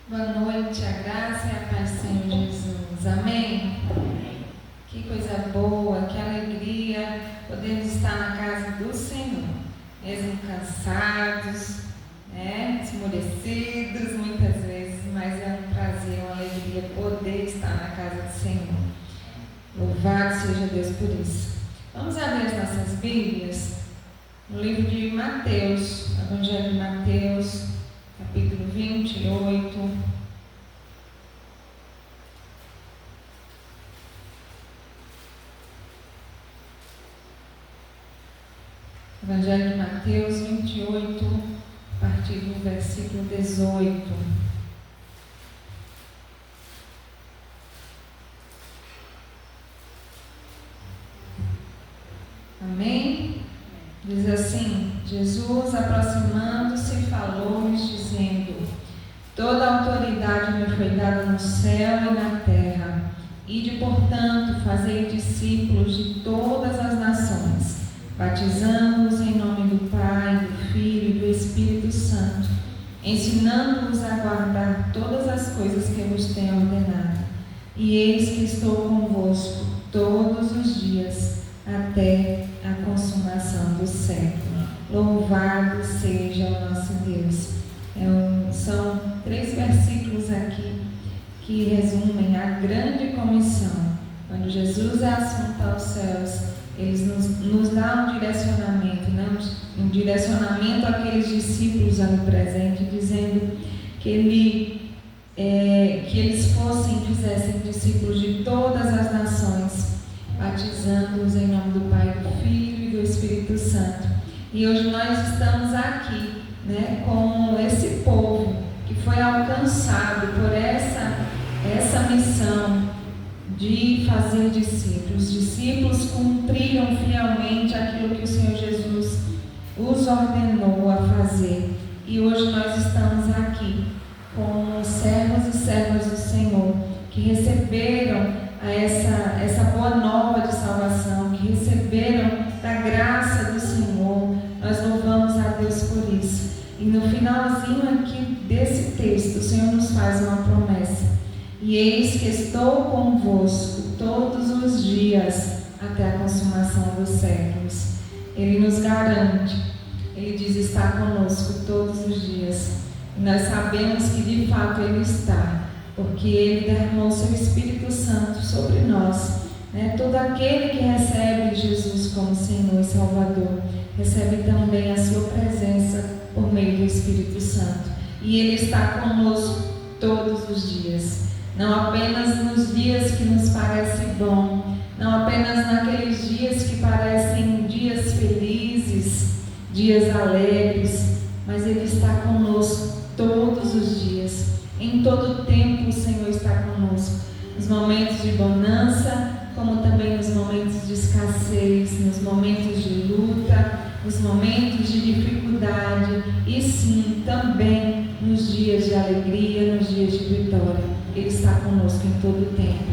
Boa noite, a graça e a paz do Senhor Jesus. Amém? Que coisa boa, que alegria podermos estar na casa do Senhor, mesmo cansados, esmorecidos muitas vezes, mas é um prazer, uma alegria poder estar na casa do Senhor. Louvado seja Deus por isso. Vamos abrir as nossas Bíblias no livro de Mateus, Evangelho de Mateus, capítulo 28. Evangelho de Mateus 28, a partir do versículo 18. Amém? Diz assim: Jesus, aproximando-se, falou-lhes, dizendo: Toda a autoridade me foi dada no céu e na terra. Ide, portanto, fazei discípulos de todas as nações, batizando-os em nome do Pai, do Filho e do Espírito Santo, ensinando-os a guardar todas as coisas que eu vos tenho ordenado. E eis que estou convosco todos os dias, até a consumação do século. Louvado seja o nosso Deus. São 3 versículos aqui que resumem a grande comissão. Quando Jesus é assunto aos céus, Ele nos dá um direcionamento, um direcionamento àqueles discípulos ali presentes, dizendo que eles fizessem discípulos de todas as nações, batizando-os em nome do Pai, do Filho e do Espírito Santo. E hoje nós estamos aqui, com esse povo que foi alcançado por essa missão de fazer discípulos. Os discípulos cumpriram fielmente aquilo que o Senhor Jesus os ordenou a fazer. E hoje nós estamos aqui com servos e servas do Senhor que receberam essa boa nova de salvação, que receberam da graça do Senhor. Nós louvamos a Deus por isso. E no finalzinho aqui desse texto, o Senhor nos faz uma promessa: e eis que estou convosco todos os dias, até a consumação dos séculos. Ele nos garante, Ele diz estar conosco todos os dias. E nós sabemos que de fato Ele está, porque Ele derramou o seu Espírito Santo sobre nós. Todo aquele que recebe Jesus como Senhor e Salvador, recebe também a sua presença por meio do Espírito Santo. E Ele está conosco todos os dias. Não apenas nos dias que nos parece bom, não apenas naqueles dias que parecem dias felizes, dias alegres, mas Ele está conosco todos os dias. Em todo o tempo o Senhor está conosco, nos momentos de bonança, como também nos momentos de escassez, nos momentos de luta, nos momentos de dificuldade e sim, também nos dias de alegria, nos dias de vitória. Ele está conosco em todo o tempo.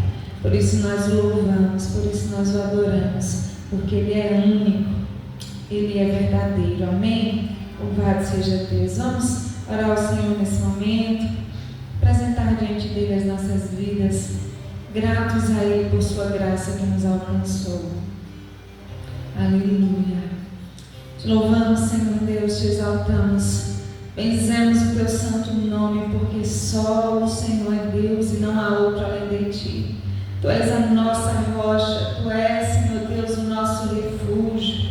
Por isso nós o louvamos, por isso nós o adoramos, porque Ele é único, Ele é verdadeiro. Amém? Louvado seja Deus. Vamos orar ao Senhor nesse momento, apresentar diante dEle as nossas vidas, gratos a Ele por sua graça que nos alcançou. Aleluia. Te louvamos, Senhor Deus, te exaltamos. Bendizemos o teu santo nome, porque só o Senhor é Deus e não há outro além de ti. Tu és a nossa rocha, tu és, Senhor Deus, o nosso refúgio.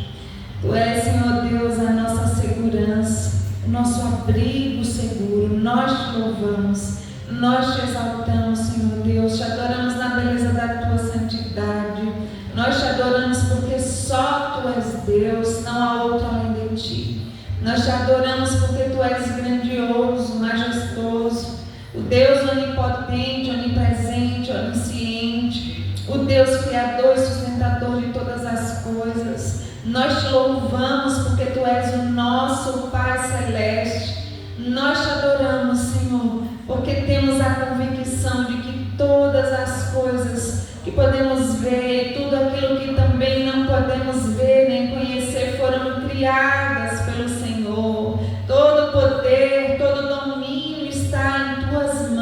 Tu és, Senhor Deus, a nossa segurança, o nosso abrigo seguro. Nós te louvamos, nós te exaltamos, Senhor Deus, te adoramos na beleza da tua santidade. Nós te adoramos porque só tu és Deus, não há outro além de ti. Nós te adoramos porque tu és grandioso, majestoso, o Deus onipotente, onipresente, onisciente, o Deus criador e sustentador de todas as coisas. Nós te louvamos porque tu és o nosso Pai Celeste. Nós te adoramos, Senhor, porque temos a convicção de que todas as coisas que podemos ver, tudo aquilo que também não podemos ver nem conhecer, foram criadas pelo Senhor. Todo poder, todo domínio está em tuas mãos.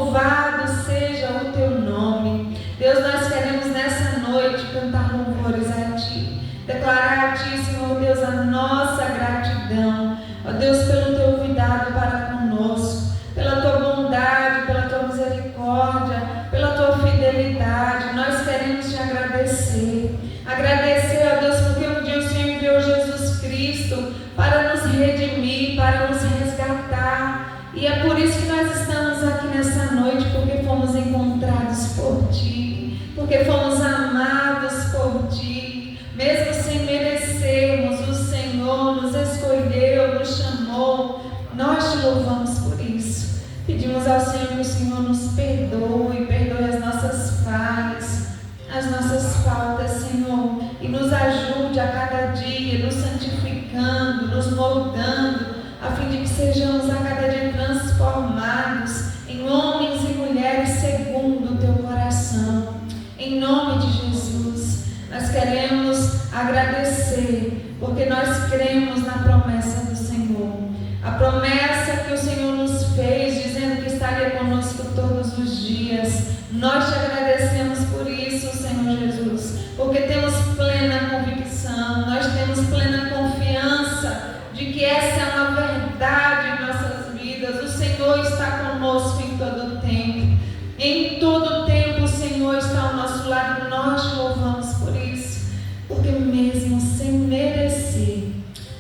louvado seja o teu nome. Deus, nós queremos nessa noite cantar louvores a ti, declarar a ti, Senhor Deus, a nossa gratidão, ó Deus, pelo teu cuidado para conosco, pela tua bondade, pela tua misericórdia, pela tua fidelidade. Nós queremos te agradecer, ó Deus, porque um dia o Senhor enviou Jesus Cristo para nos redimir, para nos resgatar, e é por isso que nós estamos aqui nessa noite, porque fomos encontrados por ti, porque fomos amados por ti, mesmo sem merecermos. O Senhor nos escolheu, nos chamou. Nós te louvamos por isso. Pedimos ao Senhor que o Senhor nos perdoe as nossas falhas, as nossas faltas, Senhor, e nos ajude a cada dia, nos santificando, nos moldando, a fim de que sejamos a cada dia transformados em homens e mulheres segundo o teu coração. Em nome de Jesus, nós queremos agradecer, porque nós cremos na promessa do Senhor. A promessa que o Senhor nos fez, dizendo que estaria conosco todos os dias. Nós te agradecemos por isso, Senhor Jesus, porque temos plena convicção, nós temos plena confiança de que essa é uma verdade em nossas vidas. O Senhor está conosco em todo o tempo. Em todo o tempo o Senhor está ao nosso lado. Nós te louvamos por isso, porque mesmo sem merecer,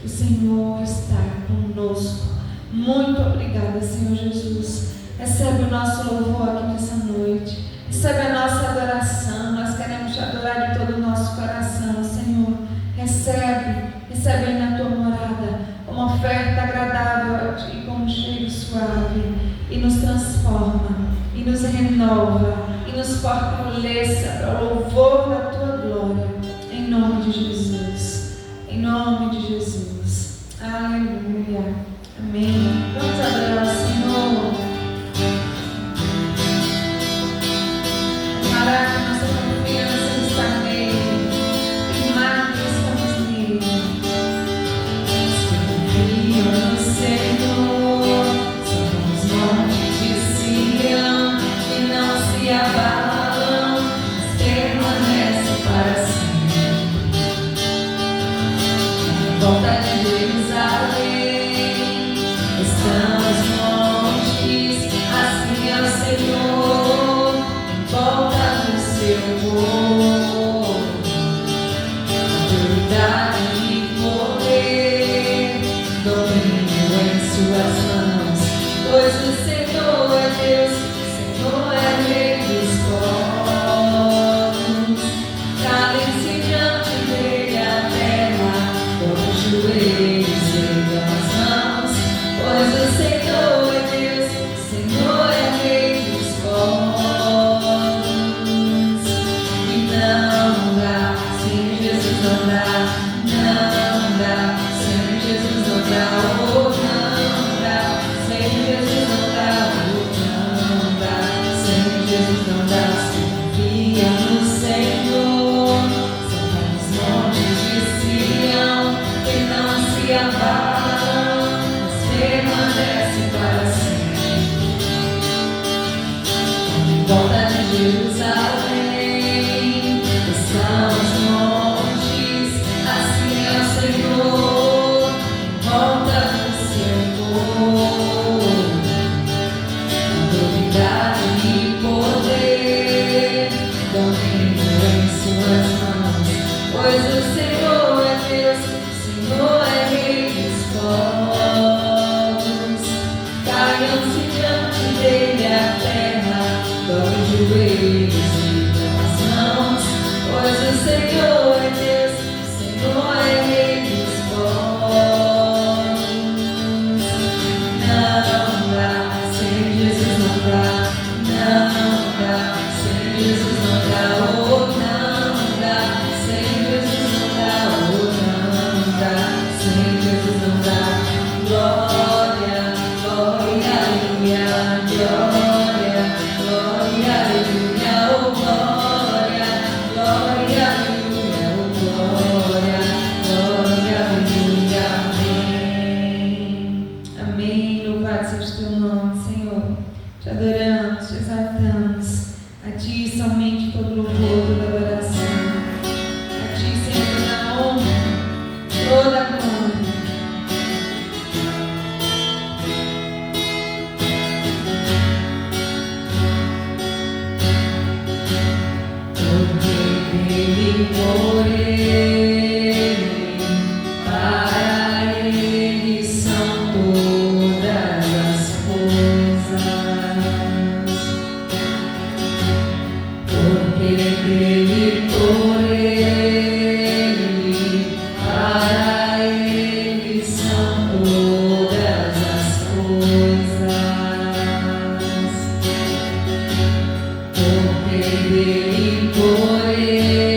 o Senhor está conosco. Muito obrigada, Senhor Jesus. Recebe o nosso louvor aqui nessa noite. Recebe a nossa adoração. Nós queremos te adorar de todo o nosso coração, Senhor. Recebe aí na tua morada uma oferta agradável a ti, com um cheiro suave, e nos transforma, e nos renova, e nos fortaleça para o louvor da tua glória. Em nome de Jesus. Em nome de Jesus. Aleluia. Amém. Vamos adorar o Senhor. Parar que nossa confiança está nele. Firmar que estamos nele. Confio no Senhor. São os montes de Sião que não se abalam, mas permanecem para sempre. Em volta de Jerusalém estão os montes, assim é o Senhor, em volta do seu povo. Autoridade e poder, domínio em suas mãos, pois o Senhor é Deus, o Senhor é Rei dos povos. Calem-se diante dele a terra, com os joelhos ergam as mãos, pois o Senhor é Deus, o Senhor é Rei dos povos. E não dá, sem Jesus não dá, não dá, sem Jesus não dá, oh não dá, sem Jesus não dá, oh não dá, sem Jesus não dá. Se confia no Senhor, são os montes de Sião que não se abalam, permanece para sempre. Em volta de Jerusalém estão os montes, assim é o Senhor, em volta do seu povo. Autoridade e poder, domínio em suas mãos, pois o Senhor é Deus, o Senhor é Rei dos povos. Caiam-se diante dele a terra, dobrem os joelhos e dão as mãos, pois o Senhor é Deus, o Senhor é Rei dos povos. Não dá, sem Jesus não dá, não dá, sem Jesus não dá, oh não dá, sem Jesus não dá, oh não dá, sem Jesus não dá. Glória, glória, aleluia, glória, glória, aleluia, oh glória, glória, aleluia, oh glória, glória, aleluia, amém. Amém, louvado seja o teu nome, Senhor. te adoramos, te exaltamos. A Ti somente todo louvor, toda adoração. A Ti, Senhor, toda honra, toda glória. Porque Ele, por Ele, para Ele são todas as coisas. Porque Ele, por Ele, para Ele são todas as coisas. Porque Ele, por Ele,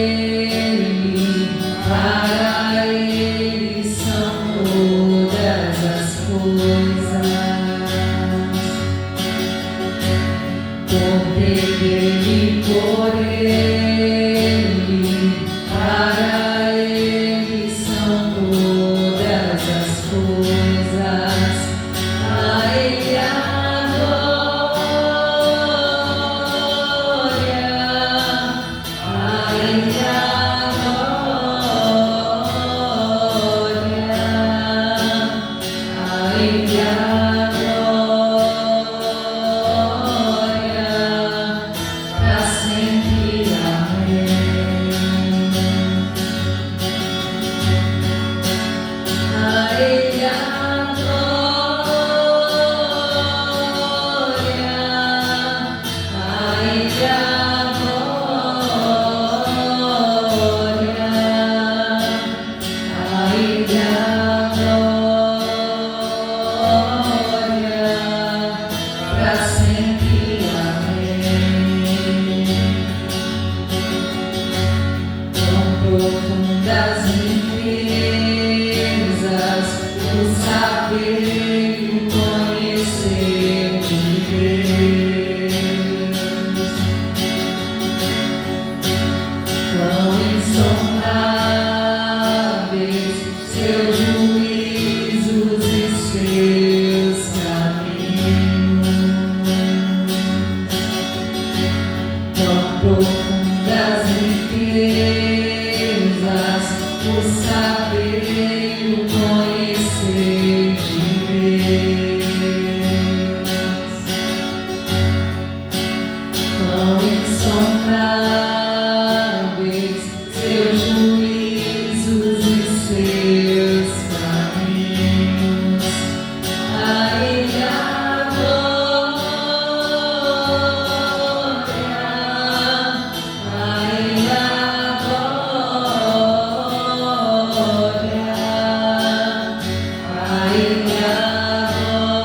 para Ele são todas as coisas. Porque Ele, por Ele, para Ele são todas as coisas. A Ele a glória, a Ele a glória, a Ele a glória, pra sempre. Amém. A Ele a glória, a Ele a glória, a Ele a glória, pra sempre. Amém. Tão profundas riquezas, o saber e o conhecer de Deus. Quão insondáveis seus juízos e seus caminhos. Quão profundas riquezas, o saber e o conhecer de Deus. Quão insondáveis seus juízos e seus caminhos. A Ele a glória, a Ele a glória, a Ele a glória,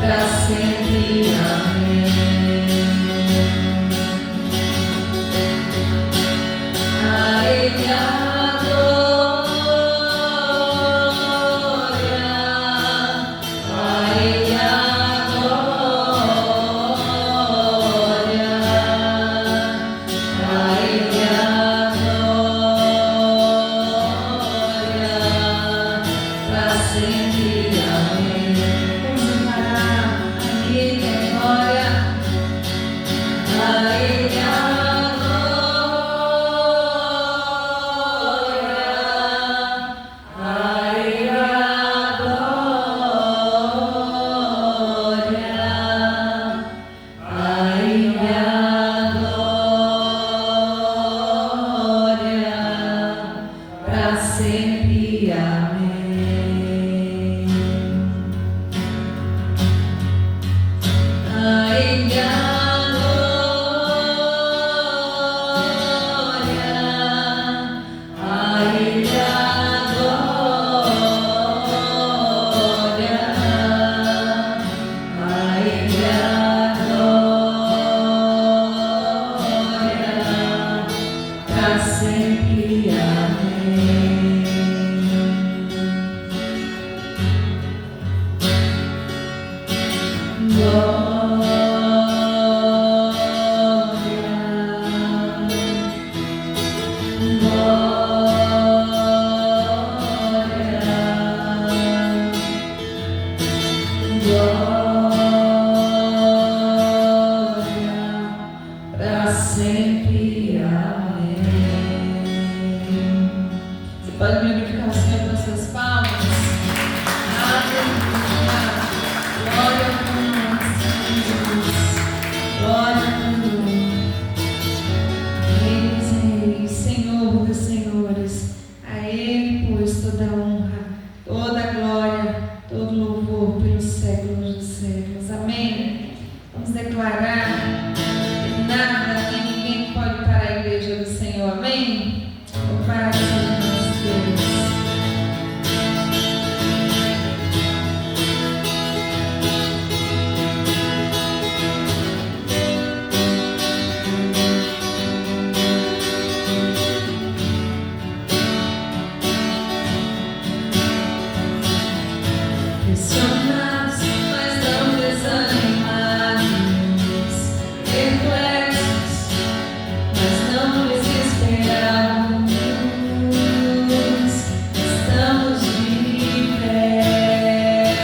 pra sempre. Amém. A Ele a glória, a Ele a glória, a Ele a glória, pra sempre. Amém. Vamos declarar a Ele a glória, a Ele a glória, a Ele a glória, a Ele a glória, pra sempre. Amém. A para sempre. Amém. Você pode glorificar o Senhor com as suas palmas? Aleluia. Glória a Deus. Glória a Deus. Reis, Senhor dos senhores. A Ele, pois, toda honra, toda glória, todo louvor pelos séculos dos séculos. Amém. Vamos declarar que nada nem ninguém pode parar a igreja do Senhor. Amém. Louvado seja nosso Deus. Pressionados, mas não desanimados, perplexos, mas não desesperados, estamos de pé.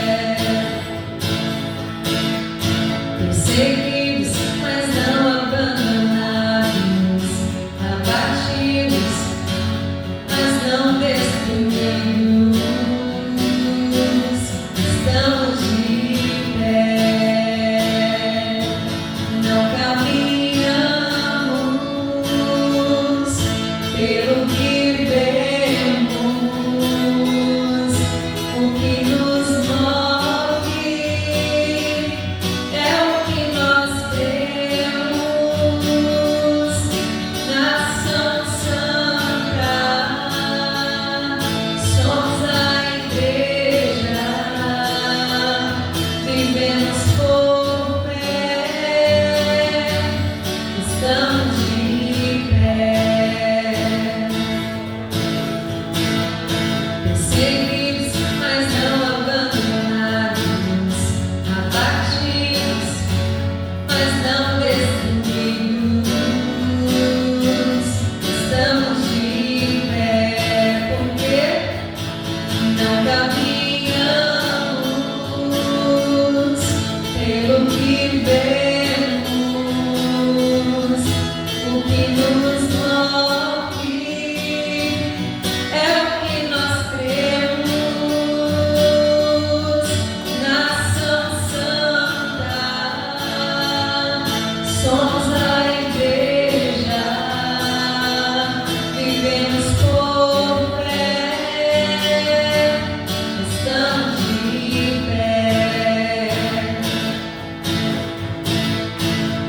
Perseguidos, mas não abandonados, abatidos, mas não destruídos. Estamos de pé, não caminhamos pelo que vemos, o que nos move é o que nós temos, nação santa, somos a igreja. Vivemos por fé, estamos de pé. Perseguidos, mas não abandonados, abatidos, mas não destruídos. Estamos de pé, porque não caminhamos pelo que vemos, o que nos move é o que nós cremos, nação santa, somos a igreja, vivemos por fé, estamos de pé.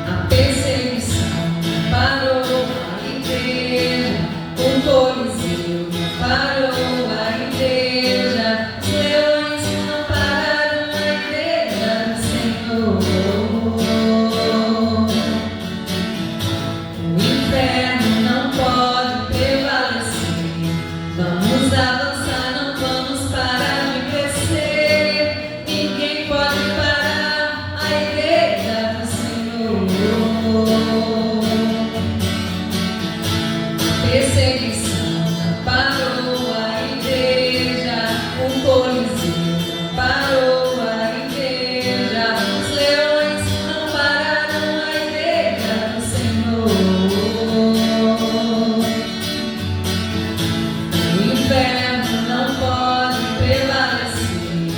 A perseguição parou a igreja, o Coliseu parou a igreja, os leões não pararam a igreja do Senhor. O inferno não pode prevalecer, vamos avançar, não vamos parar de crescer. Ninguém pode parar a igreja do Senhor. A perseguição parou a igreja, o Coliseu parou a igreja, os leões não pararam a igreja do Senhor. O inferno não pode prevalecer,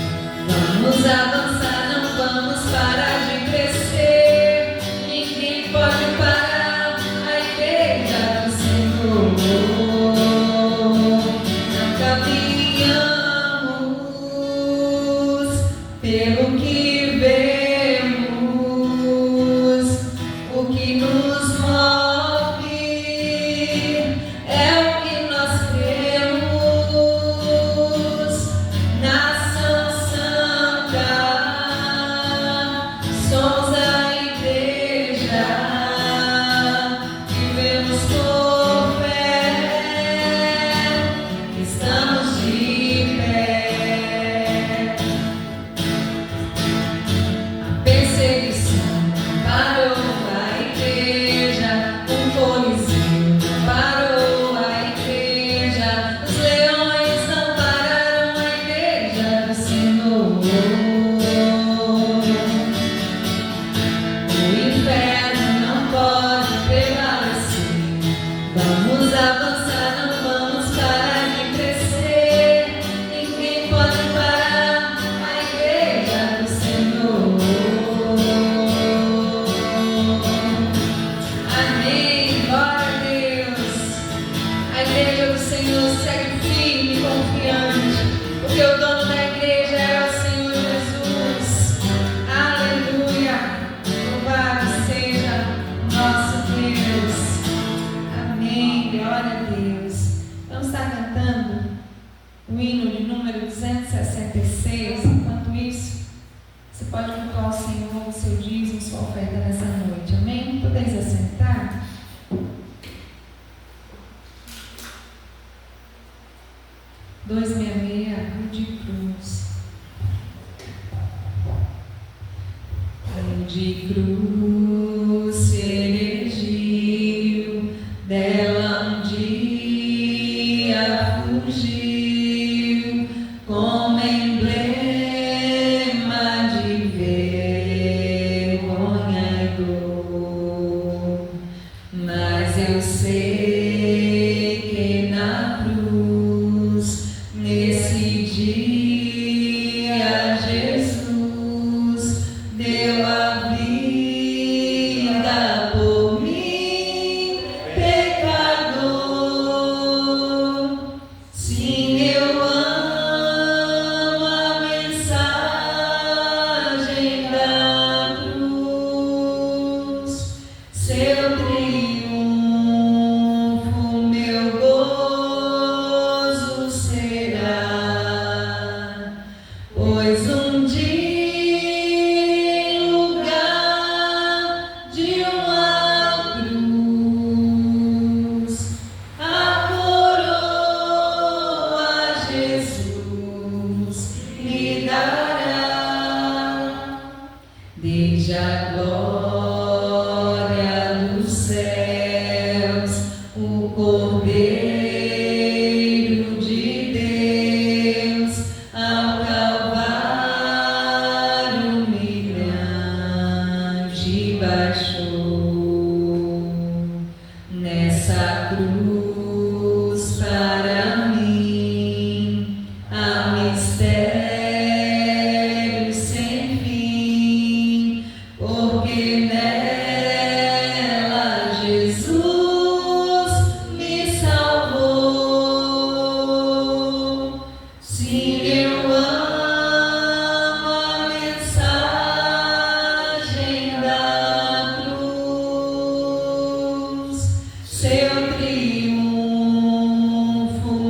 vamos avançar, não vamos parar de crescer. Ninguém pode parar a igreja do Senhor. Não caminhamos pelo que vemos, o que nos move é o que nós cremos, nação santa, somos a igreja, vivemos por fé, estamos de pé. Você pode cultuar o Senhor, o seu dízimo, sua oferta nessa noite. Amém? Podeis assentar? 266, Rua de Cruz. Rua de Cruz se erigiu, dela um dia fugiu, como emblema de vergonha e dor. Mas eu sei que na cruz, nesse dia, Jesus deu a vida por mim, pecador. Sim, eu amo a mensagem da cruz, seu triunfo, meu gozo será, pois um dia, em lugar de uma cruz, a coroa Jesus me dará. Desde a glória dos céus, o Cordeiro de Deus ao Calvário humilhante baixou. Nessa cruz para mim há mistério sem fim, porque nela Jesus me salvou. Sim, eu amo a mensagem da cruz, seu triunfo,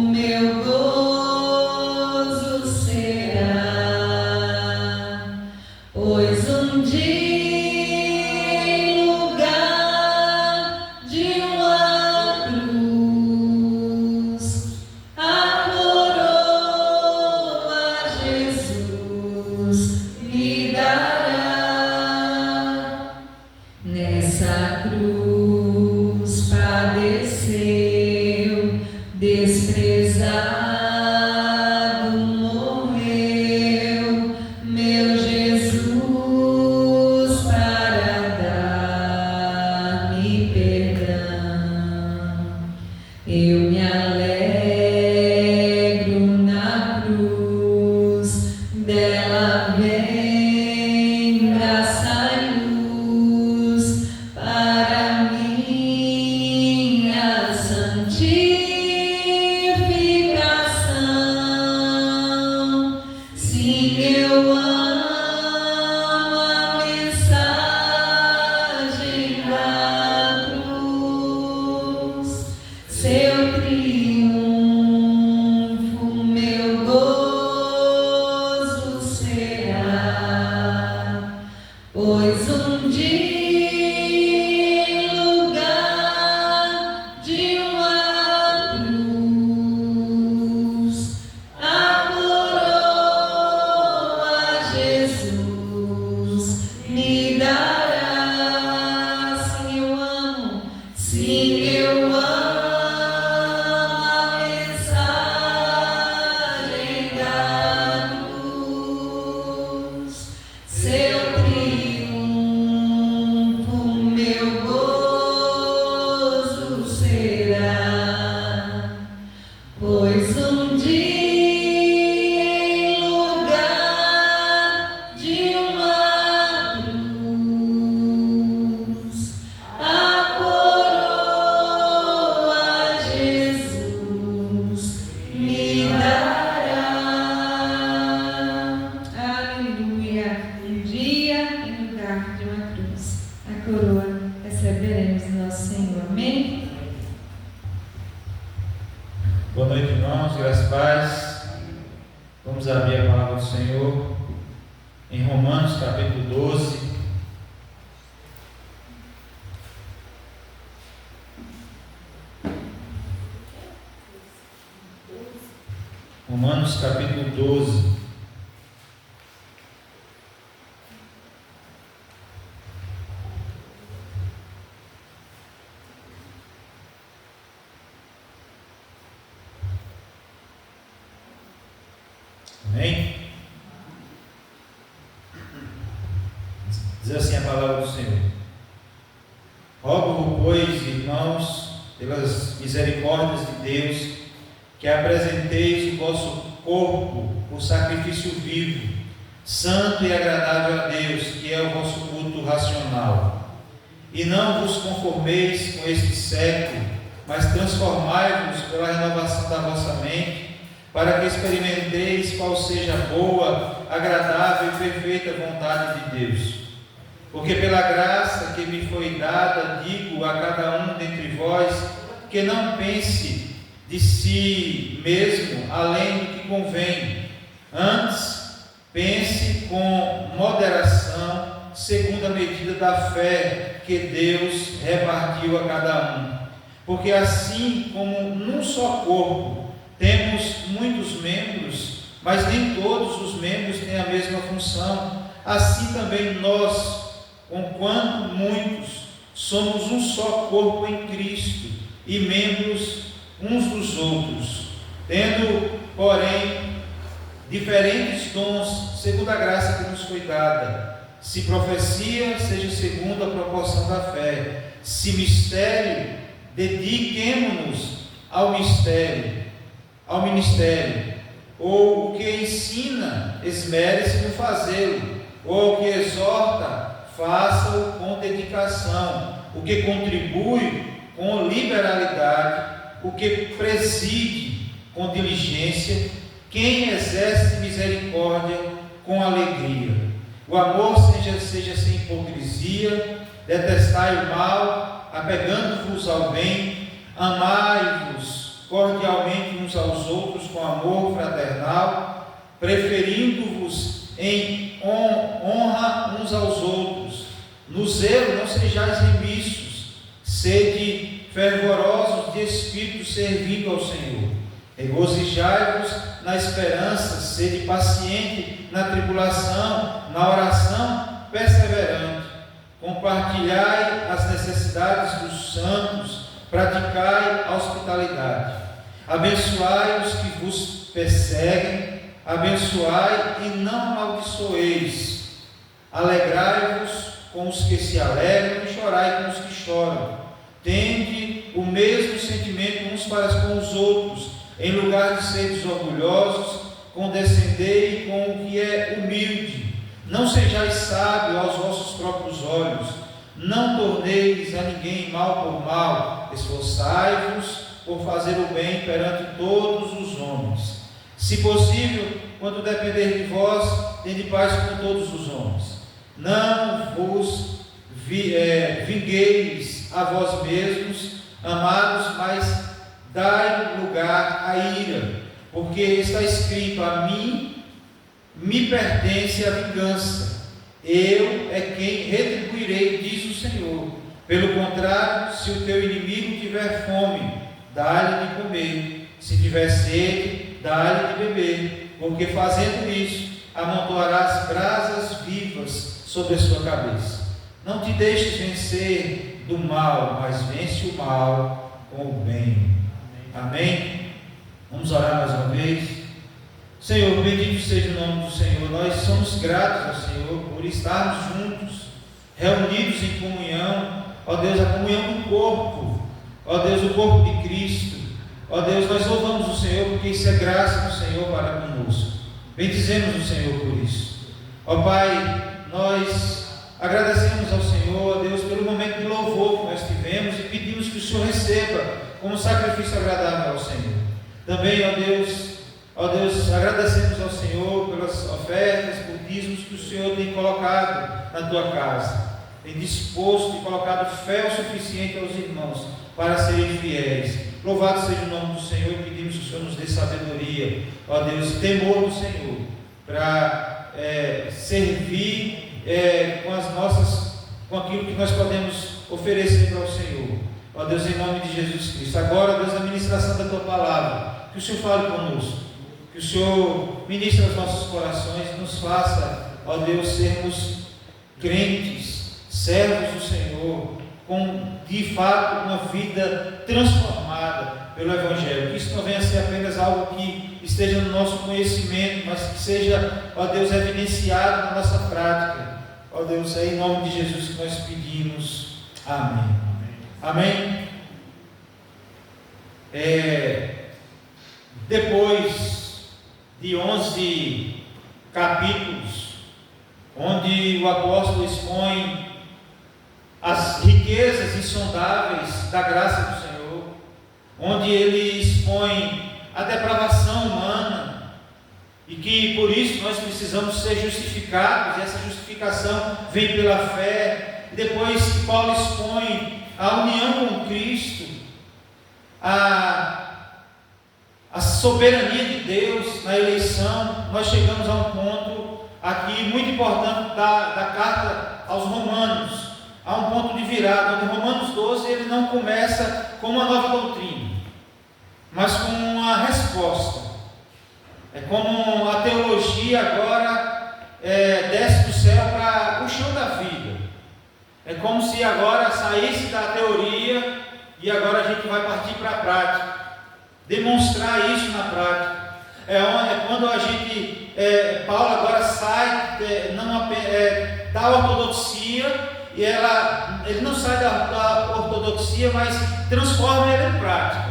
meu gozo será, pois um dia, em lugar de uma cruz, a coroa Jesus me dará. Nessa cruz padeceu, desprezado morreu, meu Jesus para dar-me perdão. Eu me alegro na cruz, dela vem graça e luz para minha santificação. Sim, eu amo a mensagem da cruz, seu triunfo, meu gozo será, pois um dia, em lugar de uma cruz, a coroa em Romanos capítulo 12. Romanos capítulo 12. Amém? Diz assim a palavra do Senhor: rogo-vos, pois, irmãos, pelas misericórdias de Deus, que apresenteis o vosso corpo por sacrifício vivo, santo e agradável a Deus, que é o vosso culto racional. E não vos conformeis com este século, mas transformai-vos pela renovação da vossa mente, para que experimenteis qual seja a boa, agradável e perfeita vontade de Deus. Porque pela graça que me foi dada, digo a cada um dentre vós, que não pense de si mesmo além do que convém. Antes, pense com moderação, segundo a medida da fé que Deus repartiu a cada um. Porque assim como num só corpo temos muitos membros, mas nem todos os membros têm a mesma função, assim também nós, conquanto muitos, somos um só corpo em Cristo e membros uns dos outros, tendo, porém, diferentes dons, segundo a graça que nos foi dada. Se profecia, seja segundo a proporção da fé. Se mistério, dediquemo-nos ao ministério, ou o que ensina, esmere-se no fazê-lo, ou o que exorta, faça-o com dedicação, o que contribui com liberalidade, o que preside com diligência, quem exerce misericórdia com alegria. O amor seja sem hipocrisia, detestai o mal, apegando-vos ao bem, amai-vos cordialmente uns aos outros com amor fraternal, preferindo-vos em honra uns aos outros. No zelo não sejais remissos, sede fervorosos de espírito, servindo ao Senhor. Regozijai-vos na esperança, sede paciente na tribulação, na oração perseverante. Compartilhai as necessidades dos santos, praticai a hospitalidade. Abençoai os que vos perseguem, abençoai e não amaldiçoeis. Alegrai-vos com os que se alegram e chorai com os que choram. Tende o mesmo sentimento uns para com os outros. Em lugar de seres orgulhosos, condescendei com o que é humilde. Não sejais sábios aos vossos próprios olhos. Não torneis a ninguém mal por mal. Esforçai-vos por fazer o bem perante todos os homens. Se possível, quando depender de vós, tende paz com todos os homens. Não vos vingueis a vós mesmos, amados, mas dai lugar à ira, porque está escrito: a mim me pertence a vingança, eu é quem retribuirei, diz o Senhor. Pelo contrário, se o teu inimigo tiver fome, dá-lhe de comer, se tiver sede, dá-lhe de beber, porque fazendo isso, amontoarás brasas vivas sobre a sua cabeça. Não te deixes vencer do mal, mas vence o mal com o bem. Amém? Vamos orar mais uma vez. Senhor, bendito seja o nome do Senhor. Nós somos gratos ao Senhor por estarmos juntos, reunidos em comunhão. Ó Deus, a comunhão do corpo. Ó Deus, o corpo de Cristo. Ó Deus, nós louvamos o Senhor porque isso é graça do Senhor para conosco. Bendizemos o Senhor por isso. Ó Pai, nós agradecemos ao Senhor, ó Deus, pelo momento de louvor que nós tivemos e pedimos que o Senhor receba como sacrifício agradável ao Senhor. Também, ó Deus, agradecemos ao Senhor pelas ofertas, por dízimos que o Senhor tem colocado na tua casa. Tem disposto e colocado fé o suficiente aos irmãos para serem fiéis. Louvado seja o nome do Senhor e pedimos que o Senhor nos dê sabedoria, ó Deus, temor do Senhor, para servir aquilo que nós podemos oferecer para o Senhor. Ó Deus, em nome de Jesus Cristo. Agora, Deus, a ministração da Tua Palavra, que o Senhor fale conosco, que o Senhor ministre aos nossos corações, nos faça, ó Deus, sermos crentes, servos do Senhor, com de fato uma vida transformada pelo Evangelho. Que isso não venha a ser apenas algo que esteja no nosso conhecimento, mas que seja, ó Deus, evidenciado na nossa prática. Ó Deus, é em nome de Jesus que nós pedimos. Amém. Amém. Depois de 11 capítulos, onde o apóstolo expõe as riquezas insondáveis da graça do Senhor, onde ele expõe a depravação humana, e que por isso nós precisamos ser justificados, e essa justificação vem pela fé. Depois que Paulo expõe a união com Cristo, a soberania de Deus na eleição, nós chegamos a um ponto aqui muito importante da carta aos Romanos, a um ponto de virada, onde Romanos 12 ele não começa com uma nova doutrina, mas com uma resposta. É como a teologia agora desce do céu para o chão da vida. É como se agora saísse da teoria e agora a gente vai partir para a prática, demonstrar isso na prática. É quando a gente, Paulo agora sai da ortodoxia, e ele não sai da ortodoxia, mas transforma ela em prática.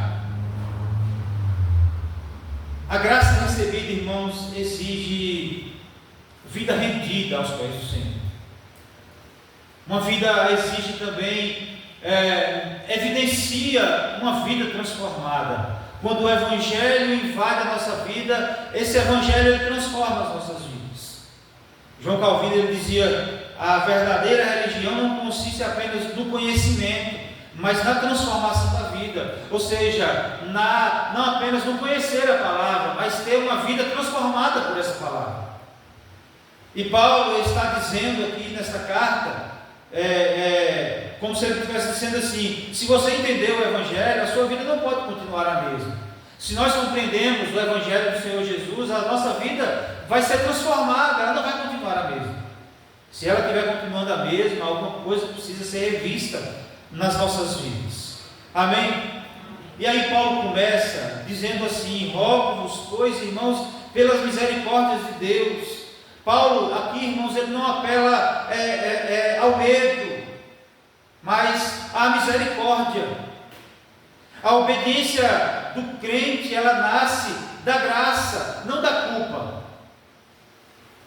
A graça recebida, irmãos, exige vida rendida aos pés do Senhor. Uma vida exige também, evidencia uma vida transformada. Quando o Evangelho invade a nossa vida, esse Evangelho ele transforma as nossas vidas. João Calvino ele dizia: a verdadeira religião não consiste apenas no conhecimento, mas na transformação da vida. Ou seja, não apenas no conhecer a palavra, mas ter uma vida transformada por essa palavra. E Paulo está dizendo aqui nesta carta, como se ele estivesse dizendo assim: se você entendeu o Evangelho, a sua vida não pode continuar a mesma. Se nós compreendemos o Evangelho do Senhor Jesus, a nossa vida vai ser transformada, ela não vai continuar a mesma. Se ela estiver continuando a mesma, alguma coisa precisa ser revista nas nossas vidas. Amém? E aí Paulo começa dizendo assim: rogo-vos, pois, irmãos, pelas misericórdias de Deus. Paulo aqui, irmãos, ele não apela ao medo, mas à misericórdia. A obediência do crente, ela nasce da graça, não da culpa.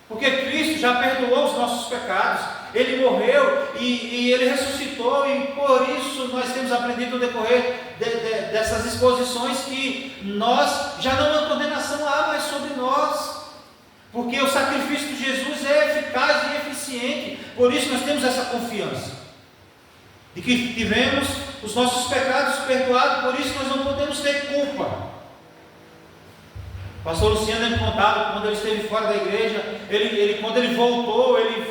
Porque Cristo já perdoou os nossos pecados, Ele morreu e Ele ressuscitou, e por isso nós temos aprendido no decorrer dessas exposições que nós já não há condenação mais sobre nós, porque o sacrifício de Jesus é eficaz e eficiente. Por isso nós temos essa confiança de que tivemos os nossos pecados perdoados, por isso nós não podemos ter culpa. O pastor Luciano ele contava, quando ele esteve fora da igreja, quando ele voltou, ele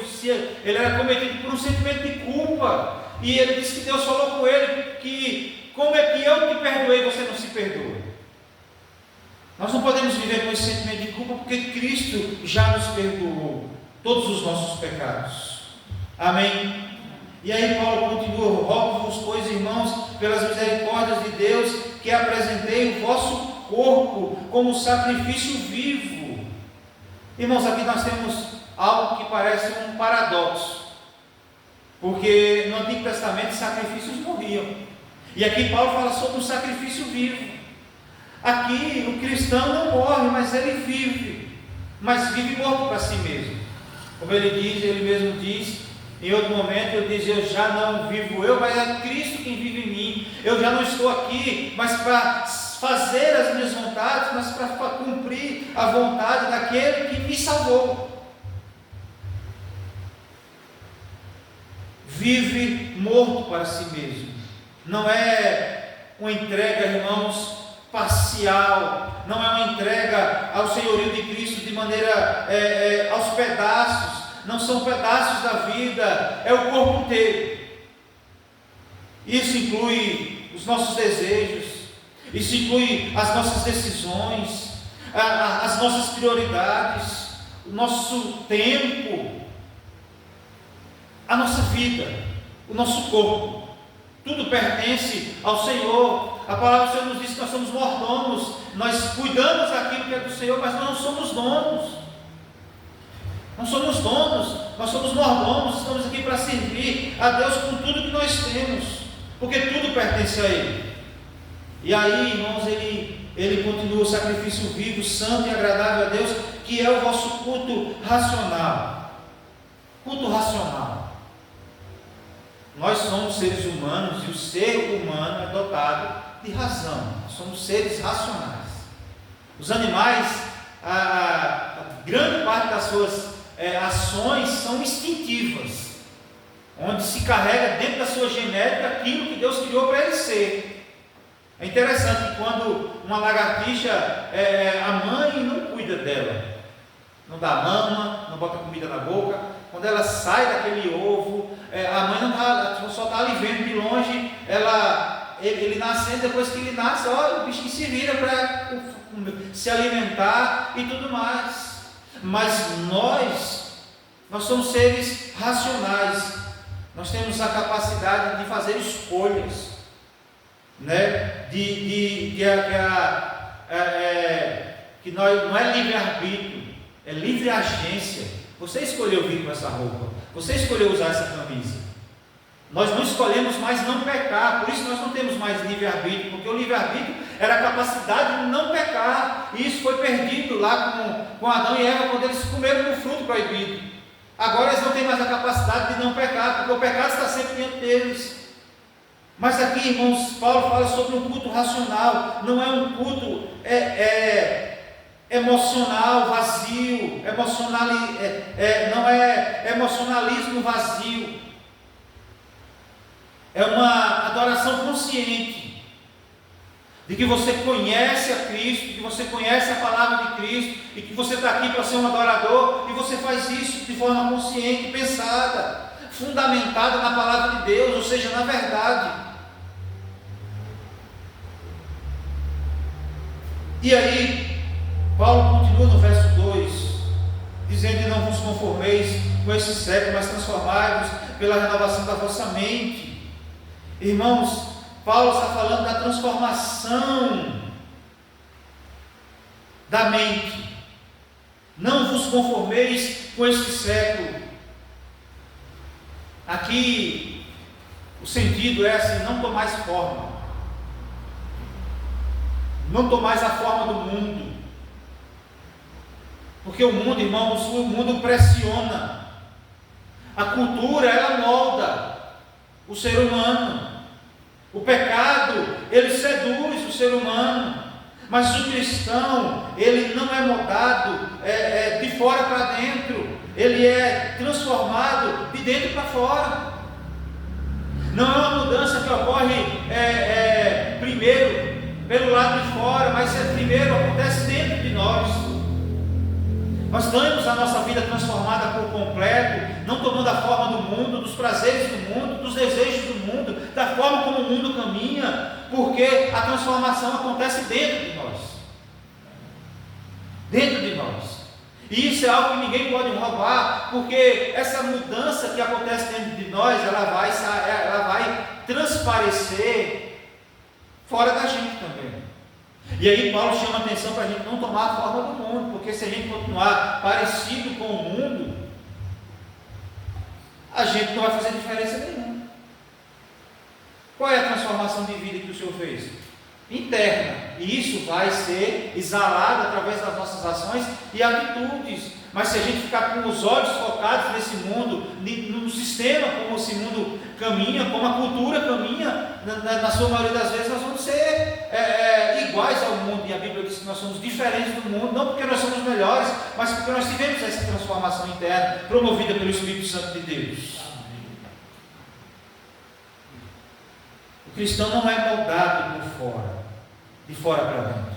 era cometido por um sentimento de culpa, e ele disse que Deus falou com ele que: como é que eu te perdoei e você não se perdoa? Nós não podemos viver com esse sentimento de culpa, porque Cristo já nos perdoou todos os nossos pecados. Amém? E aí Paulo continua: rogo-vos, pois, irmãos, pelas misericórdias de Deus, que apresentei o vosso corpo como sacrifício vivo. Irmãos, aqui nós temos algo que parece um paradoxo, porque no Antigo Testamento sacrifícios morriam, e aqui Paulo fala sobre um sacrifício vivo. Aqui o cristão não morre, mas ele vive, mas vive morto para si mesmo. Como ele mesmo diz, em outro momento ele diz: eu já não vivo eu, mas é Cristo quem vive em mim. Eu já não estou aqui, mas para fazer as minhas vontades, mas para cumprir a vontade daquele que me salvou. Vive morto para si mesmo. Não é uma entrega, irmãos, parcial, não é uma entrega ao senhorio de Cristo de maneira aos pedaços, não são pedaços da vida, é o corpo inteiro. Isso inclui os nossos desejos, isso inclui as nossas decisões, as nossas prioridades, o nosso tempo, a nossa vida, o nosso corpo. Tudo pertence ao Senhor. A palavra do Senhor nos diz que nós somos mordomos, nós cuidamos daquilo que é do Senhor, mas nós não somos donos. Não somos donos, nós somos mordomos, estamos aqui para servir a Deus com tudo que nós temos, porque tudo pertence a Ele. E aí, irmãos, Ele continua o sacrifício vivo, santo e agradável a Deus, que é o vosso culto racional. Culto racional. Nós somos seres humanos e o ser humano é dotado de razão. Nós somos seres racionais. Os animais, a grande parte das suas ações são instintivas, onde se carrega dentro da sua genética aquilo que Deus criou para ele ser. É interessante que quando uma lagartixa, a mãe não cuida dela, não dá mama, não bota comida na boca. Quando ela sai daquele ovo, a mãe não só está ali vendo de longe, ele nascendo, depois que ele nasce, o bicho que se vira para se alimentar e tudo mais. Mas nós somos seres racionais, nós temos a capacidade de fazer escolhas, né? Que nós, não é livre-arbítrio, é livre agência. Você escolheu vir com essa roupa, você escolheu usar essa camisa. Nós não escolhemos mais não pecar, por isso nós não temos mais livre-arbítrio, porque o livre-arbítrio era a capacidade de não pecar, e isso foi perdido lá com Adão e Eva, quando eles comeram do fruto proibido. Agora eles não têm mais a capacidade de não pecar, porque o pecado está sempre diante deles. Mas aqui, irmãos, Paulo fala sobre um culto racional, não é um culto emocional, vazio, não é emocionalismo vazio. É uma adoração consciente, de que você conhece a Cristo, que você conhece a palavra de Cristo, e que você está aqui para ser um adorador, e você faz isso de forma consciente, pensada, fundamentada na palavra de Deus, ou seja, na verdade. E aí, Paulo continua no verso 2, dizendo: não vos conformeis com esse século, mas transformai-vos pela renovação da vossa mente. Irmãos, Paulo está falando da transformação da mente. Não vos conformeis com este século. Aqui o sentido é assim: não tomais forma, não tomais a forma do mundo, porque o mundo, irmãos, o mundo pressiona, a cultura ela molda o ser humano, o pecado ele seduz o ser humano, mas o cristão ele não é moldado de fora para dentro, ele é transformado de dentro para fora. Não é uma mudança que ocorre primeiro pelo lado de fora, mas primeiro acontece dentro de nós. Nós temos a nossa vida transformada por completo, não tomando a forma do mundo, dos prazeres do mundo, dos desejos do mundo, da forma como o mundo caminha, porque a transformação acontece dentro de nós. Dentro de nós. E isso é algo que ninguém pode roubar, porque essa mudança que acontece dentro de nós, ela vai transparecer fora da gente também. E aí Paulo chama a atenção para a gente não tomar a forma do mundo, porque se a gente continuar parecido com o mundo, a gente não vai fazer diferença nenhuma. Qual é a transformação de vida que o Senhor fez? Interna, e isso vai ser exalado através das nossas ações e atitudes. Mas se a gente ficar com os olhos focados nesse mundo, no sistema como esse mundo caminha, como a cultura caminha, na sua maioria das vezes nós vamos ser iguais ao mundo. E a Bíblia diz que nós somos diferentes do mundo, não porque nós somos melhores, mas porque nós tivemos essa transformação interna promovida pelo Espírito Santo de Deus. O cristão não é moldado por fora, de fora para dentro.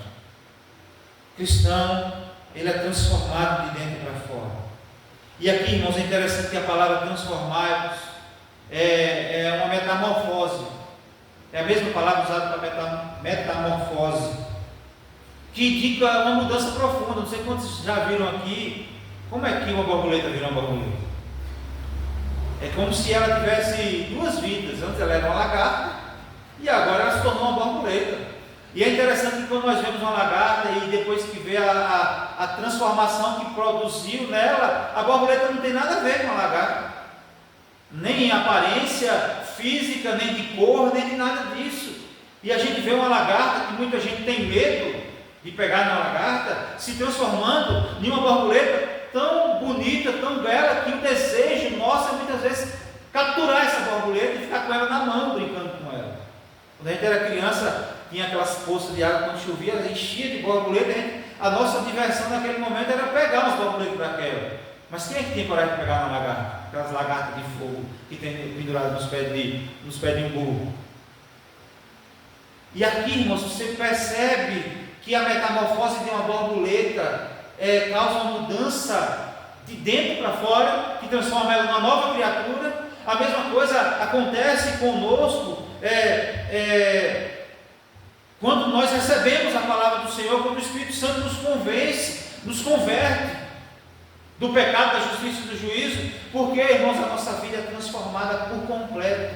O cristão, ele é transformado de dentro para fora. E aqui, irmãos, é interessante que a palavra transformar é uma metamorfose. É a mesma palavra usada para metamorfose, que indica uma mudança profunda. Não sei quantos já viram aqui como é que uma borboleta virou uma borboleta. É como se ela tivesse duas vidas. Antes ela era uma lagarta e agora ela se tornou uma borboleta. E é interessante que quando nós vemos uma lagarta e depois que vê a transformação que produziu nela, a borboleta não tem nada a ver com a lagarta, nem em aparência física, nem de cor, nem de nada disso. E a gente vê uma lagarta que muita gente tem medo de pegar na lagarta, se transformando em uma borboleta tão bonita, tão bela, que o desejo nosso é muitas vezes capturar essa borboleta e ficar com ela na mão, brincando com ela. Quando a gente era criança, tinha aquelas poças de água, quando chovia, ela enchia de borboleta. A nossa diversão naquele momento era pegar umas borboletas daquela. Mas quem é que tinha coragem de pegar uma lagarta? Aquelas lagartas de fogo que tem pendurado nos pés de um burro. E aqui, irmãos, você percebe que a metamorfose de uma borboleta causa uma mudança de dentro para fora, que transforma ela numa nova criatura. A mesma coisa acontece conosco quando nós recebemos a palavra do Senhor, quando o Espírito Santo nos convence, nos converte do pecado, da justiça e do juízo, porque, irmãos, a nossa vida é transformada por completo.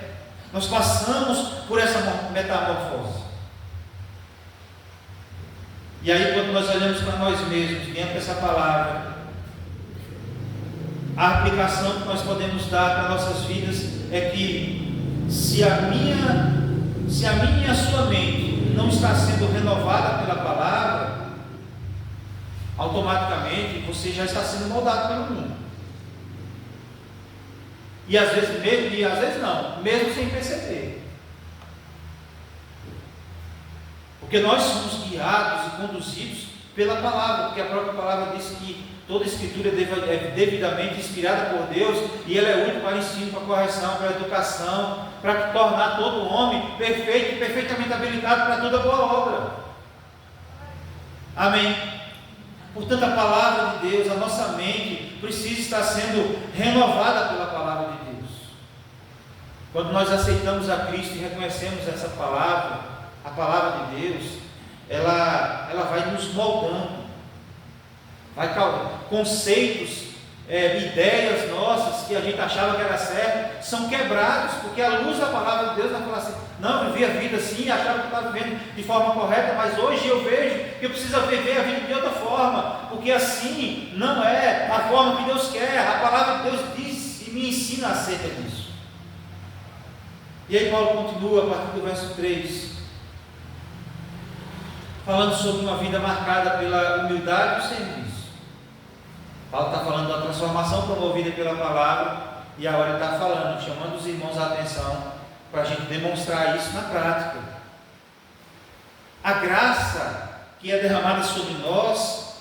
Nós passamos por essa metamorfose. E aí, quando nós olhamos para nós mesmos, diante dessa palavra, a aplicação que nós podemos dar para nossas vidas é que se a minha e a sua mente não está sendo renovada pela palavra, automaticamente você já está sendo moldado pelo mundo. E às vezes não, mesmo sem perceber. Porque nós somos guiados e conduzidos pela palavra, porque a própria palavra diz que toda a escritura é devidamente inspirada por Deus, e ela é útil para ensino, para correção, para educação, para tornar todo homem perfeito e perfeitamente habilitado para toda boa obra. Amém? Portanto, a palavra de Deus, a nossa mente precisa estar sendo renovada pela palavra de Deus. Quando nós aceitamos a Cristo e reconhecemos essa palavra, a palavra de Deus, ela vai nos moldando, conceitos, ideias nossas que a gente achava que era certo, são quebrados, porque à luz da palavra de Deus, nós falamos assim: não, eu vivi a vida assim, achava que eu estava vivendo de forma correta, mas hoje eu vejo que eu preciso viver a vida de outra forma, porque assim não é a forma que Deus quer. A palavra de Deus diz e me ensina acerca disso. E aí Paulo continua a partir do verso 3, falando sobre uma vida marcada pela humildade e o serviço. Paulo está falando da transformação promovida pela palavra, e agora ele está falando, chamando os irmãos à atenção, para a gente demonstrar isso na prática. A graça que é derramada sobre nós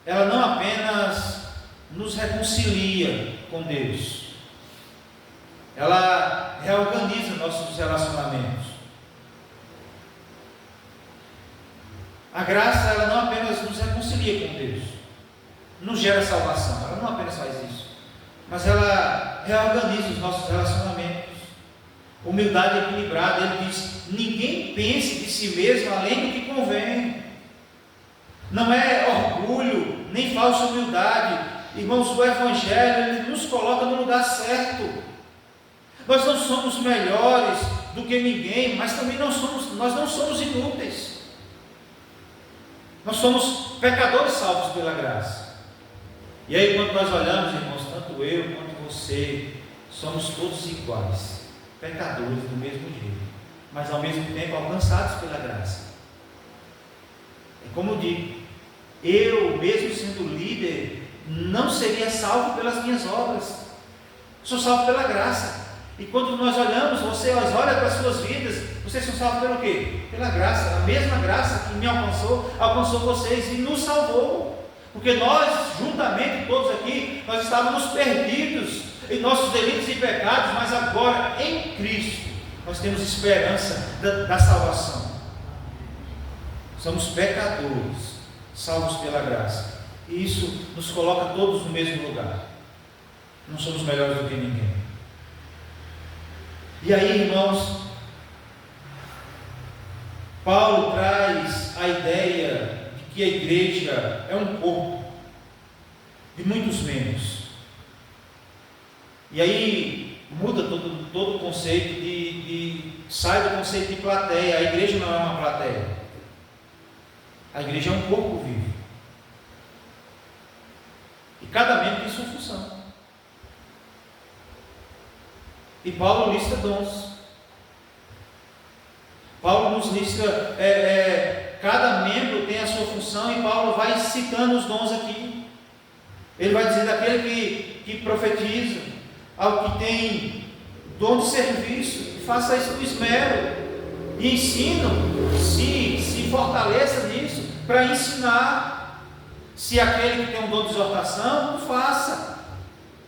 ela não apenas nos reconcilia com Deus, ela reorganiza nossos relacionamentos. A graça, ela não apenas nos reconcilia com Deus, nos gera salvação, ela não apenas faz isso, mas ela reorganiza os nossos relacionamentos. Humildade equilibrada, ele diz: ninguém pense de si mesmo além do que convém. Não é orgulho, nem falsa humildade. Irmãos, o Evangelho, ele nos coloca no lugar certo. Nós não somos melhores do que ninguém, mas também nós não somos inúteis. Nós somos pecadores salvos pela graça. E aí, quando nós olhamos, irmãos, tanto eu quanto você, somos todos iguais, pecadores do mesmo jeito, mas ao mesmo tempo alcançados pela graça. É como eu digo, eu, mesmo sendo líder, não seria salvo pelas minhas obras, sou salvo pela graça. E quando nós olhamos, vocês olham para as suas vidas, vocês são salvos pelo quê? Pela graça. A mesma graça que me alcançou vocês e nos salvou. Porque nós, juntamente todos aqui, nós estávamos perdidos em nossos delitos e pecados, mas agora em Cristo nós temos esperança da salvação. Somos pecadores, salvos pela graça. E isso nos coloca todos no mesmo lugar. Não somos melhores do que ninguém. E aí, irmãos, Paulo traz a ideia de que a igreja é um corpo de muitos membros. E aí muda todo o conceito sai do conceito de plateia. A igreja não é uma plateia. A igreja é um corpo vivo. E cada membro tem sua função. E Paulo lista dons. Paulo nos lista, cada membro tem a sua função, e Paulo vai citando os dons aqui. Ele vai dizendo aquele que profetiza, ao que tem dom de serviço, faça isso com esmero, e ensina, se fortaleça nisso, para ensinar. Se aquele que tem um dom de exortação, faça.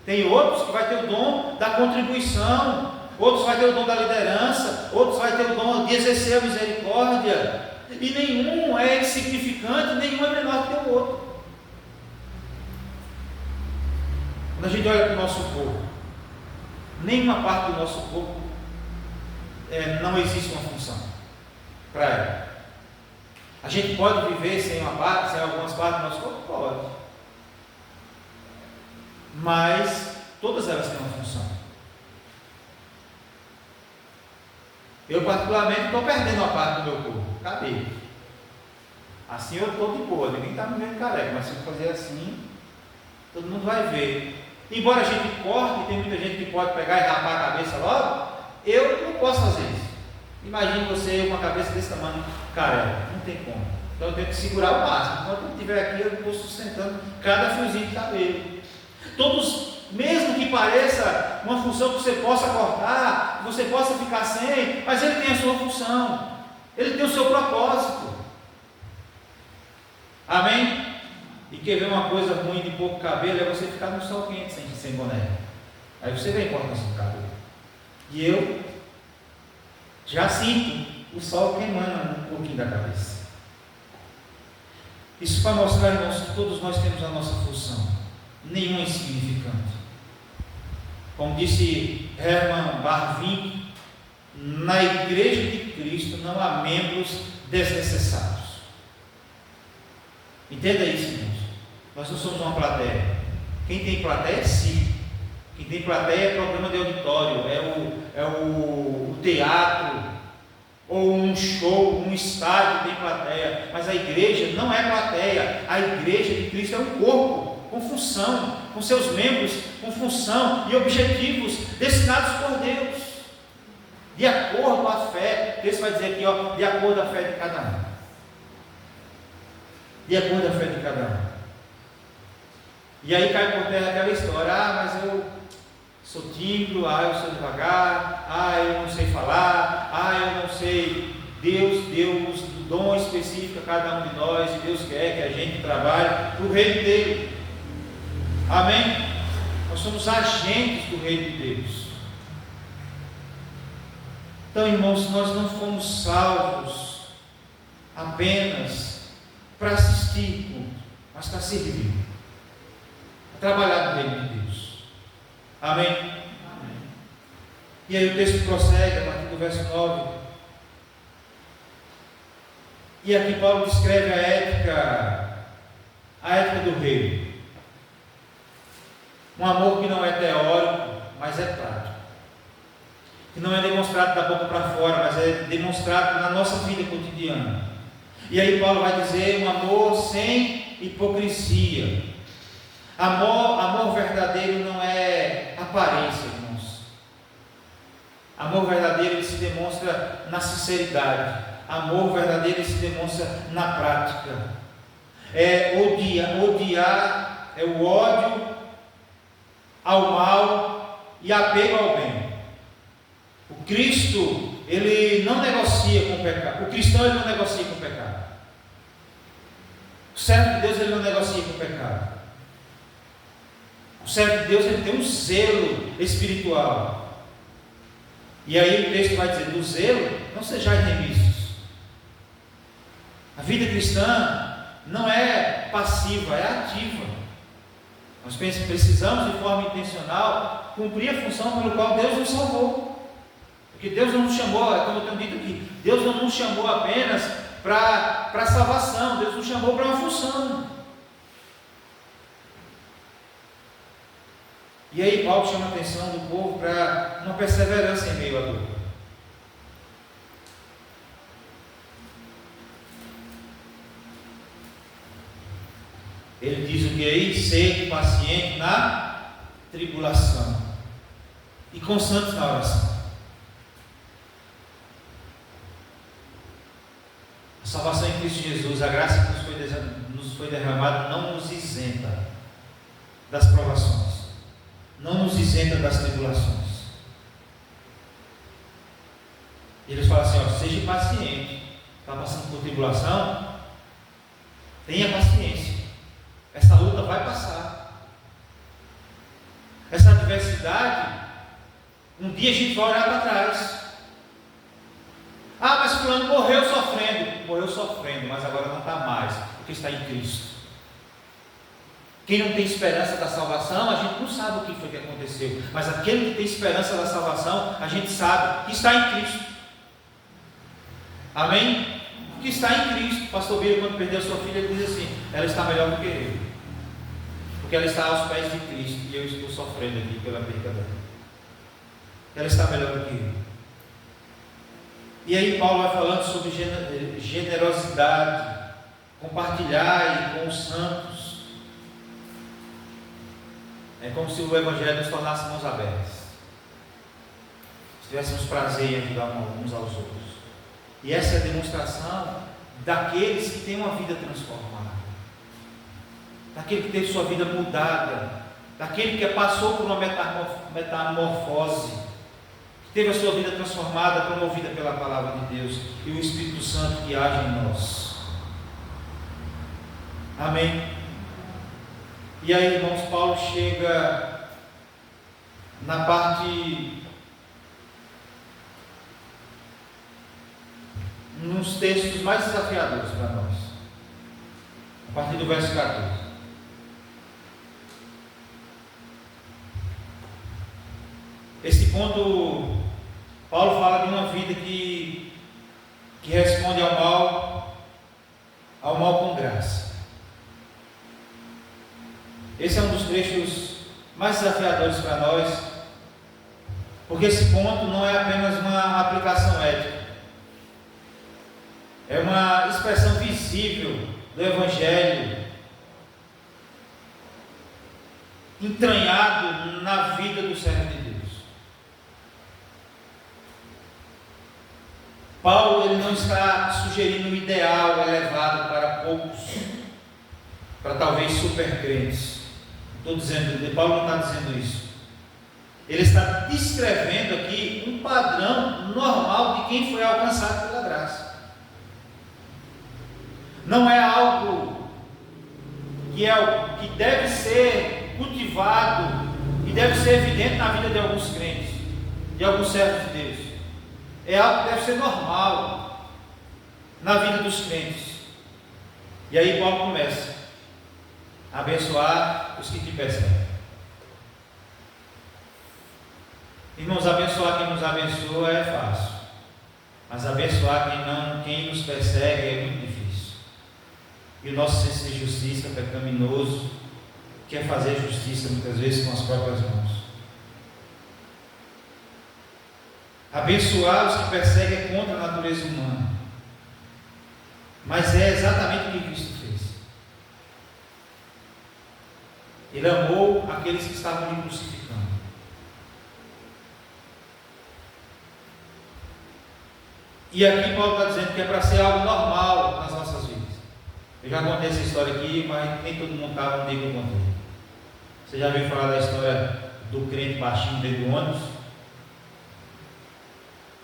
Tem outros que vai ter o dom da contribuição, outros vai ter o dom da liderança, outros vai ter o dom de exercer a misericórdia, e nenhum é insignificante, nenhum é menor que o outro. Quando a gente olha para o nosso corpo, nenhuma parte do nosso corpo não existe uma função para ela. A gente pode viver sem algumas partes do nosso corpo? Pode. Mas todas elas têm uma função. Eu particularmente estou perdendo uma parte do meu corpo, cabelo. Assim eu estou de boa, ninguém está me vendo careca, mas se eu fazer assim, todo mundo vai ver. Embora a gente corte, tem muita gente que pode pegar e rapar a cabeça logo, eu não posso fazer isso. Imagine você com uma cabeça desse tamanho, careca, não tem como. Então eu tenho que segurar o máximo. Enquanto eu estiver aqui, eu estou sustentando cada fiozinho de cabelo. Todos, mesmo que pareça uma função que você possa cortar, que você possa ficar sem, mas ele tem a sua função, ele tem o seu propósito. Amém? E quer ver uma coisa ruim de pouco cabelo, é você ficar no sol quente sem boné. Aí você vê a importância do cabelo. E eu já sinto o sol queimando um pouquinho da cabeça. Isso para mostrar, irmãos, que todos nós temos a nossa função. Nenhum é insignificante. Como disse Hermann Bavinck, na igreja de Cristo não há membros desnecessários. Entenda isso, irmãos. Nós não somos uma plateia. Quem tem plateia é si. Quem tem plateia é programa de auditório, é o teatro, ou um show, um estádio tem plateia. Mas a igreja não é plateia. A igreja de Cristo é um corpo, com função, com seus membros, com função e objetivos destinados por Deus, de acordo com a fé. Deus vai dizer aqui, de acordo com a fé de cada um. De acordo com a fé de cada um. E aí cai por terra aquela história: mas eu sou tímido, eu sou devagar, eu não sei falar, eu não sei. Deus deu um dom específico a cada um de nós, e Deus quer que a gente trabalhe para o reino dele. Amém? Nós somos agentes do reino de Deus. Então, irmãos, nós não fomos salvos apenas para assistir culto, mas para servir, para trabalhar no reino de Deus. Amém? Amém? E aí o texto prossegue a partir do verso 9. E aqui Paulo descreve a ética do reino. Um amor que não é teórico, mas é prático. Que não é demonstrado da boca para fora, mas é demonstrado na nossa vida cotidiana. E aí Paulo vai dizer um amor sem hipocrisia. Amor verdadeiro não é aparência, irmãos. Amor verdadeiro ele se demonstra na sinceridade. Amor verdadeiro ele se demonstra na prática. Odiar é o ódio ao mal e apego ao bem. O Cristo, ele não negocia com o pecado. O cristão, ele não negocia com o pecado. O servo de Deus, ele não negocia com o pecado. O servo de Deus, ele tem um zelo espiritual. E aí o texto vai dizer: do zelo não sejais remissos. A vida cristã não é passiva, é ativa. Nós precisamos, de forma intencional, cumprir a função pelo qual Deus nos salvou. Porque Deus não nos chamou, como eu tenho dito aqui, Deus não nos chamou apenas para salvação, Deus nos chamou para uma função. E aí Paulo chama a atenção do povo para uma perseverança em meio à dor. Ele diz o que aí? Sede paciente na tribulação e constantes na oração. A salvação em Cristo Jesus, a graça que nos foi derramada, não nos isenta das provações, não nos isenta das tribulações. Eles falam assim: ó, seja paciente. Está passando por tribulação? Tenha paciência. Essa luta vai passar. Essa adversidade, um dia a gente vai olhar para trás. Ah, mas fulano morreu sofrendo, mas agora não está mais, porque está em Cristo. Quem não tem esperança da salvação, a gente não sabe o que foi que aconteceu, mas aquele que tem esperança da salvação, a gente sabe que está em Cristo. Amém? Que está em Cristo. O pastor Bíblia, quando perdeu sua filha, ele diz assim: ela está melhor do que eu, porque ela está aos pés de Cristo, e eu estou sofrendo aqui pela perda dela. Ela está melhor do que eu. E aí Paulo vai falando sobre generosidade, compartilhar com os santos. É como se o Evangelho nos tornasse mãos abertas, se tivéssemos prazer em ajudar uns aos outros. E essa é a demonstração daqueles que têm uma vida transformada, daquele que teve sua vida mudada, daquele que passou por uma metamorfose, que teve a sua vida transformada, promovida pela palavra de Deus e o Espírito Santo que age em nós. Amém? E aí, irmãos, Paulo chega na parte, nos textos mais desafiadores para nós, a partir do verso 14. Esse ponto, Paulo fala de uma vida que responde ao mal com graça. Esse é um dos trechos mais desafiadores para nós, porque esse ponto não é apenas uma aplicação ética, é uma expressão visível do Evangelho, entranhado na vida do servo de Deus. Paulo, ele não está sugerindo um ideal elevado para poucos, para talvez super crentes. Estou dizendo, Paulo não está dizendo isso. Ele está descrevendo aqui um padrão normal de quem foi alcançado pela graça. Não é algo que deve ser cultivado e deve ser evidente na vida de alguns crentes, de alguns servos de Deus. É algo que deve ser normal na vida dos crentes. E aí Paulo começa a abençoar os que te perseguem. Irmãos, abençoar quem nos abençoa é fácil, mas abençoar quem nos persegue é muito difícil. E o nosso senso de justiça pecaminoso quer fazer justiça muitas vezes com as próprias mãos. Abençoar os que perseguem é contra a natureza humana, mas é exatamente o que Cristo fez. Ele amou aqueles que estavam lhe crucificando. E aqui Paulo está dizendo que é para ser algo normal nas nossas vidas. Eu já contei essa história aqui, mas nem todo mundo estava no dia que eu contei. Você já ouviu falar da história do crente baixinho dentro do ônibus?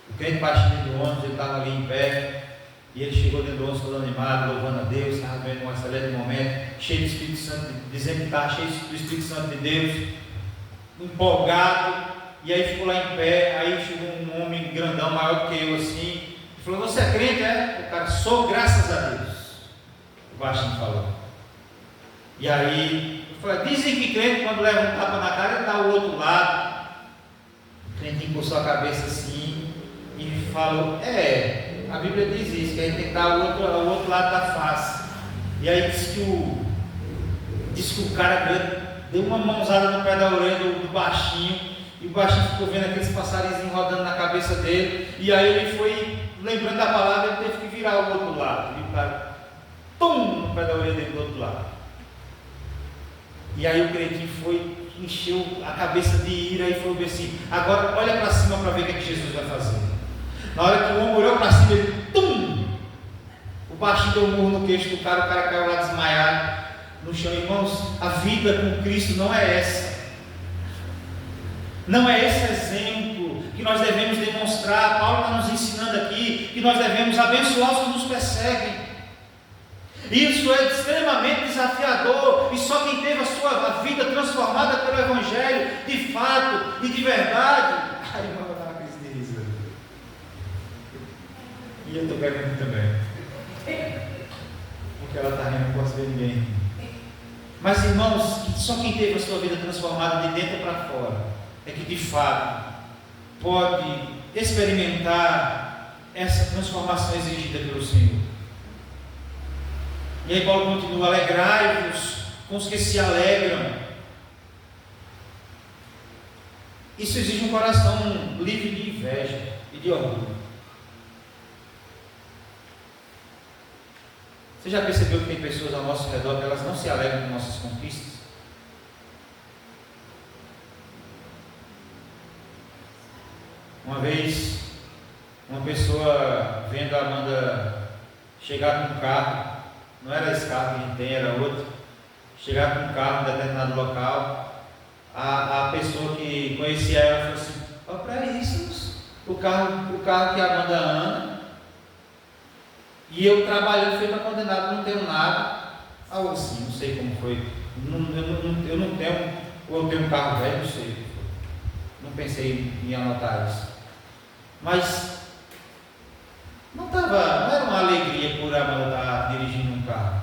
O crente baixinho dentro do ônibus, ele estava ali em pé, e ele chegou dentro do ônibus todo animado, louvando a Deus, estava vendo um excelente momento, cheio do Espírito Santo, dizendo que estava cheio do Espírito Santo de Deus, empolgado, e aí ficou lá em pé. Aí chegou um homem grandão, maior do que eu assim, e falou: você é crente, é? O cara: sou, graças a Deus. O baixinho falou. E aí, eu falei, dizem que crente quando leva um tapa na cara, ele dá o outro lado. O crente encostou a cabeça assim e falou, a Bíblia diz isso, que a gente tem que dar o outro lado da face. E aí disse que o cara deu uma mãozada no pé da orelha do baixinho, e o baixinho ficou vendo aqueles passarinhos rodando na cabeça dele, e aí ele foi, lembrando da palavra, ele teve que virar o outro lado, e o cara, tum, no pé da orelha dele do outro lado. E aí o cretinho encheu a cabeça de ira e falou assim, agora olha para cima para ver o que Jesus vai fazer. Na hora que o homem olhou para cima, ele, tum, o baixinho deu um murro no queixo do cara, o cara caiu lá desmaiado no chão. Irmãos, a vida com Cristo não é essa. Não é esse exemplo que nós devemos demonstrar. Paulo está nos ensinando aqui que nós devemos abençoar os que nos perseguem. Isso é extremamente desafiador, e só quem teve a sua vida transformada pelo Evangelho, de fato e de verdade. Ai, irmão, eu estava com crise de riso. E eu estou pegando também. Porque ela está rindo, não posso ver ninguém. Mas, irmãos, só quem teve a sua vida transformada de dentro para fora é que de fato pode experimentar essa transformação exigida pelo Senhor. E aí Paulo continua, alegrai-vos com os que se alegram. Isso exige um coração livre de inveja e de orgulho. Você já percebeu que tem pessoas ao nosso redor que elas não se alegram com nossas conquistas? Uma vez, uma pessoa vendo a Amanda chegar com um carro, não era esse carro que a gente tem, era outro, chegar com um carro em determinado local, a pessoa que conhecia ela falou assim, olha para isso, o carro que a Amanda anda, e eu trabalhando feito condenado, não tenho nada, algo assim, não sei como foi, eu não tenho, ou eu tenho um carro velho, não sei, não pensei em anotar isso, mas não era uma alegria por a Amanda estar dirigindo um carro,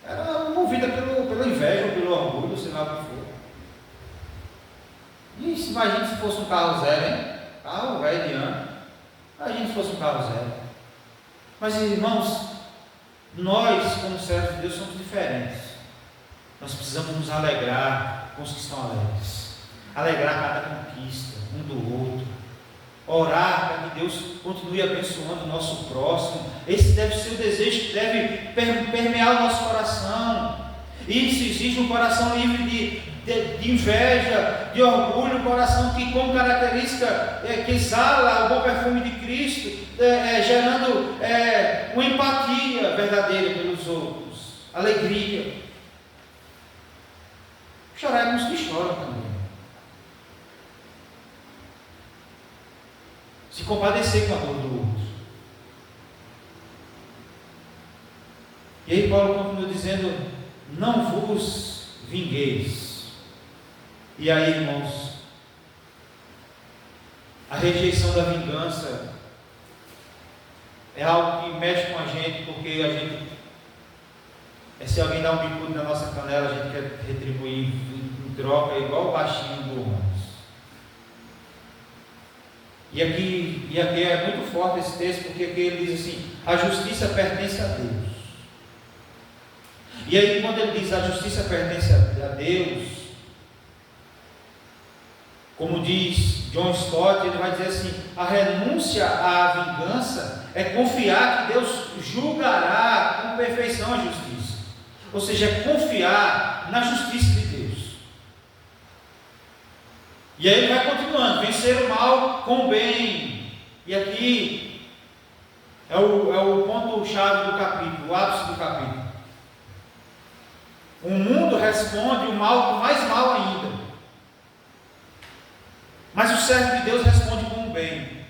era movida pela inveja, pelo orgulho, sei lá o que for. E imagina se fosse um carro zero, hein? Carro velho de ano, imagina se fosse um carro zero. Mas, irmãos, nós, como servos de Deus, somos diferentes. Nós precisamos nos alegrar com os que estão alegres, alegrar cada conquista, um do outro, orar para que Deus continue abençoando o nosso próximo. Esse deve ser o desejo que deve permear o nosso coração. Isso exige um coração livre de inveja, de orgulho, um coração que, como característica, que exala o bom perfume de Cristo, gerando uma empatia verdadeira pelos outros, alegria. Chorar é com os que choram também. Se compadecer com a dor do outro. E aí Paulo continua dizendo, não vos vingueis. E aí, irmãos, a rejeição da vingança é algo que mexe com a gente, porque a gente, se alguém dá um bicudo na nossa canela, a gente quer retribuir em troca, igual o baixinho do Romanos. E aqui é muito forte esse texto, porque aqui ele diz assim, a justiça pertence a Deus. E aí quando ele diz a justiça pertence a Deus, como diz John Stott, ele vai dizer assim, a renúncia à vingança é confiar que Deus julgará com perfeição a justiça. Ou seja, é confiar na justiça de Deus. E aí ele vai continuando, vencer o mal com o bem. E aqui é o ponto-chave do capítulo, o ápice do capítulo. O mundo responde o mal com mais mal ainda. Mas o servo de Deus responde com o bem.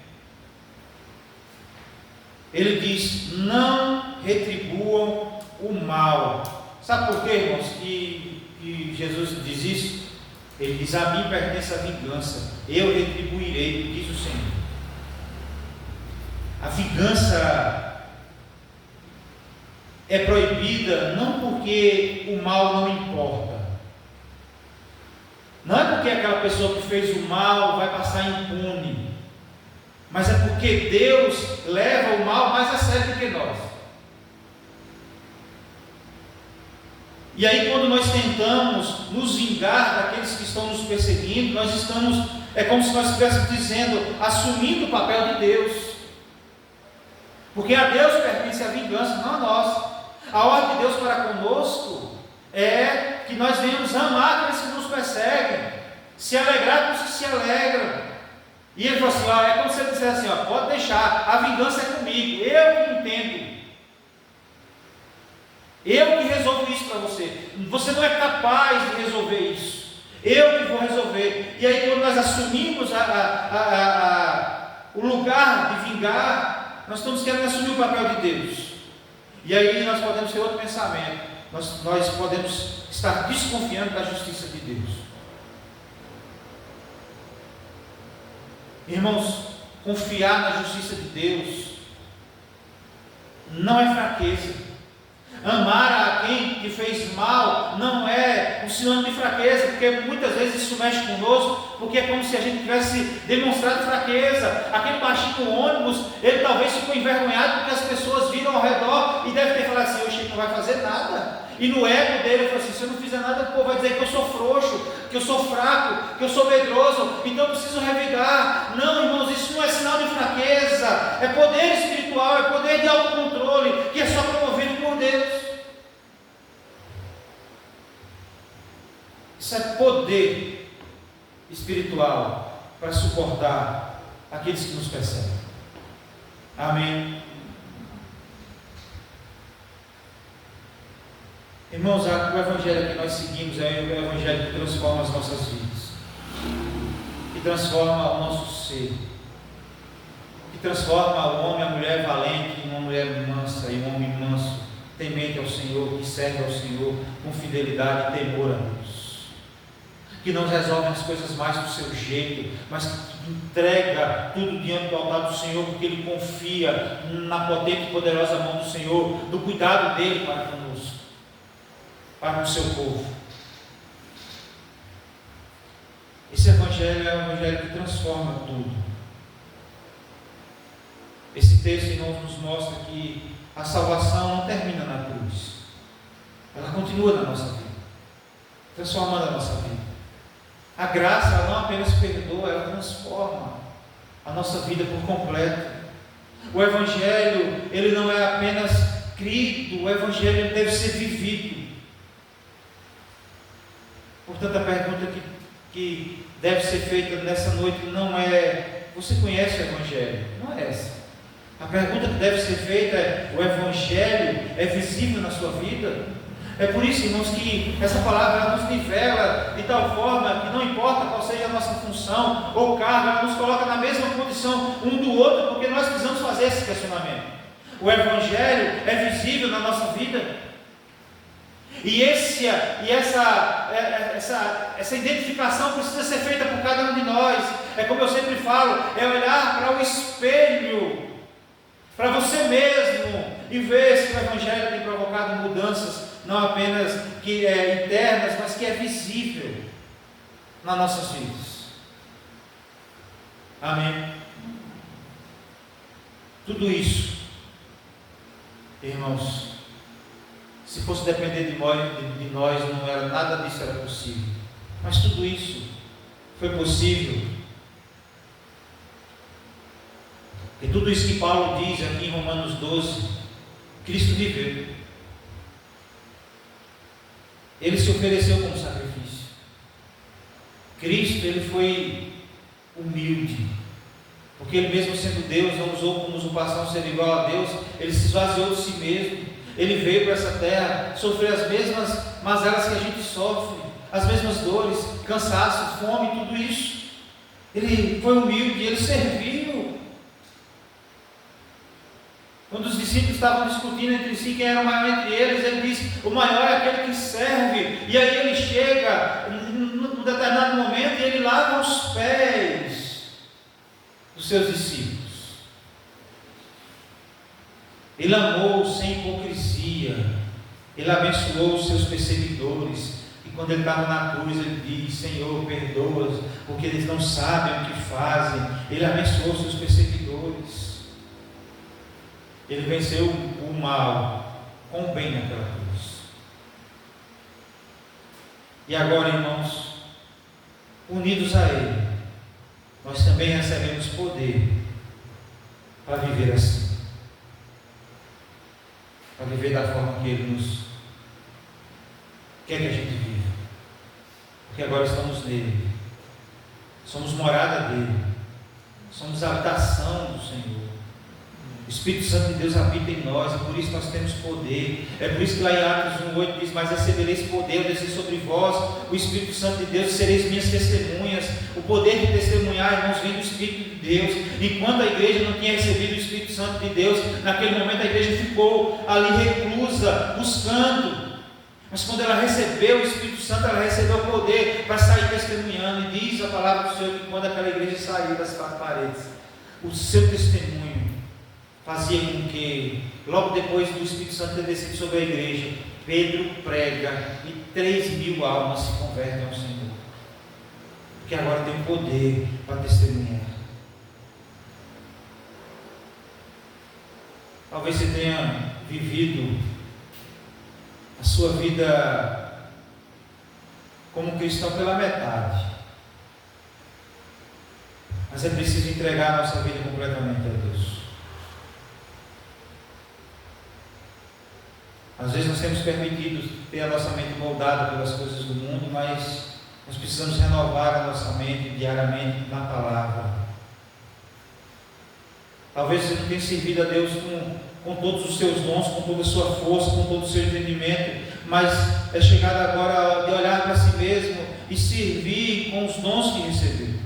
Ele diz, não retribuam o mal. Sabe por quê, irmãos, que Jesus diz isso? Ele diz, a mim pertence a vingança, eu retribuirei, diz o Senhor. A vingança é proibida não porque o mal não importa. Não é porque aquela pessoa que fez o mal vai passar impune, mas é porque Deus leva o mal mais a sério do que nós. E aí, quando nós tentamos nos vingar daqueles que estão nos perseguindo, nós estamos, é como se nós estivéssemos dizendo, assumindo o papel de Deus, porque a Deus pertence a vingança, não a nós. A ordem de Deus para conosco é que nós venhamos amar aqueles que nos perseguem, se alegrar com os que se alegram. E ele falou assim, é como se ele dissesse assim, pode deixar, a vingança é comigo, eu que entendo, eu que resolvo isso para você. Você não é capaz de resolver isso, eu que vou resolver. E aí, quando nós assumimos o lugar de vingar, nós estamos querendo assumir o papel de Deus. E aí nós podemos ter outro pensamento, nós podemos estar desconfiando da justiça de Deus. Irmãos, confiar na justiça de Deus não é fraqueza. Amar a quem que fez mal não é um sinônimo de fraqueza, porque muitas vezes isso mexe conosco, porque é como se a gente tivesse demonstrado fraqueza. Aquele baixinho no ônibus, ele talvez ficou envergonhado porque as pessoas viram ao redor e deve ter falado assim, oxe, ele não vai fazer nada. E no ego dele, ele falou assim, se eu não fizer nada, o povo vai dizer que eu sou frouxo, que eu sou fraco, que eu sou medroso, então eu preciso revidar. Não, irmãos, isso não é sinal de fraqueza, é poder espiritual, é poder de autocontrole, que é só promovido por Deus. Isso é poder espiritual para suportar aqueles que nos perseguem. Amém. Irmãos, o Evangelho que nós seguimos é o Evangelho que transforma as nossas vidas, que transforma o nosso ser, que transforma o homem, a mulher valente em uma mulher mansa e um homem manso, temente ao Senhor, que serve ao Senhor com fidelidade e temor a Deus, que não resolve as coisas mais do seu jeito, mas que entrega tudo diante do altar do Senhor, porque ele confia na potente e poderosa mão do Senhor, do cuidado dele para conosco, para o seu povo. Esse Evangelho é um Evangelho que transforma tudo. Esse texto, irmãos, nos mostra que a salvação não termina na cruz, ela continua na nossa vida, transformando a nossa vida. A graça, ela não apenas perdoa, ela transforma a nossa vida por completo. O Evangelho, ele não é apenas crido, o Evangelho ele deve ser vivido. Portanto, a pergunta que deve ser feita nessa noite não é: você conhece o Evangelho? Não é essa. A pergunta que deve ser feita é: o Evangelho é visível na sua vida? É por isso, irmãos, que essa palavra ela nos nivela de tal forma que não importa qual seja a nossa função ou cargo, ela nos coloca na mesma condição um do outro, porque nós precisamos fazer esse questionamento. O Evangelho é visível na nossa vida? E essa identificação precisa ser feita por cada um de nós. É como eu sempre falo, é olhar para o espelho, para você mesmo, e ver se o Evangelho tem provocado mudanças, não apenas internas, mas que é visível nas nossas vidas. Amém? Tudo isso, irmãos, se fosse depender de nós, não era nada disso era possível. Mas tudo isso foi possível. E tudo isso que Paulo diz aqui em Romanos 12, Cristo viveu. Ele se ofereceu como sacrifício. Cristo, ele foi humilde, porque ele mesmo sendo Deus, não usou como usurpação ser igual a Deus, ele se esvaziou de si mesmo. Ele veio para essa terra sofrer as mesmas mazelas que a gente sofre, as mesmas dores, cansaço, fome, tudo isso. Ele foi humilde, ele serviu. Quando os discípulos estavam discutindo entre si quem era o maior entre eles, ele disse: o maior é aquele que serve. E aí ele chega num determinado momento e ele lava os pés dos seus discípulos. Ele amou sem hipocrisia. dizia, ele abençoou os seus perseguidores. E quando ele estava na cruz, ele diz: Senhor, perdoa-os, porque eles não sabem o que fazem. Ele abençoou os seus perseguidores. Ele venceu o mal com o bem naquela cruz. E agora, irmãos, unidos a Ele, nós também recebemos poder para viver assim, para viver da forma que Ele nos quer que a gente viva, porque agora estamos nele, somos morada dele, somos habitação do Senhor. O Espírito Santo de Deus habita em nós, e por isso nós temos poder. É por isso que lá em Atos 1:8 diz: mas recebereis poder ao descer sobre vós o Espírito Santo de Deus, sereis minhas testemunhas. O poder de testemunhar, irmãos, vem do Espírito de Deus. Enquanto a igreja não tinha recebido o Espírito Santo de Deus, naquele momento a igreja ficou ali reclusa, buscando. Mas quando ela recebeu o Espírito Santo, ela recebeu o poder para sair testemunhando. E diz a palavra do Senhor que quando aquela igreja saiu das quatro paredes, o seu testemunho fazia com que, logo depois do Espírito Santo ter descido sobre a igreja, Pedro prega e 3.000 almas se convertem ao Senhor. Porque agora tem poder para testemunhar. Talvez você tenha vivido a sua vida como cristão pela metade, mas é preciso entregar a nossa vida completamente a Deus. Às vezes nós temos permitido ter a nossa mente moldada pelas coisas do mundo, mas nós precisamos renovar a nossa mente diariamente na palavra. Talvez você não tenha servido a Deus com todos os seus dons, com toda a sua força, com todo o seu entendimento, mas é chegado agora de olhar para si mesmo e servir com os dons que recebeu.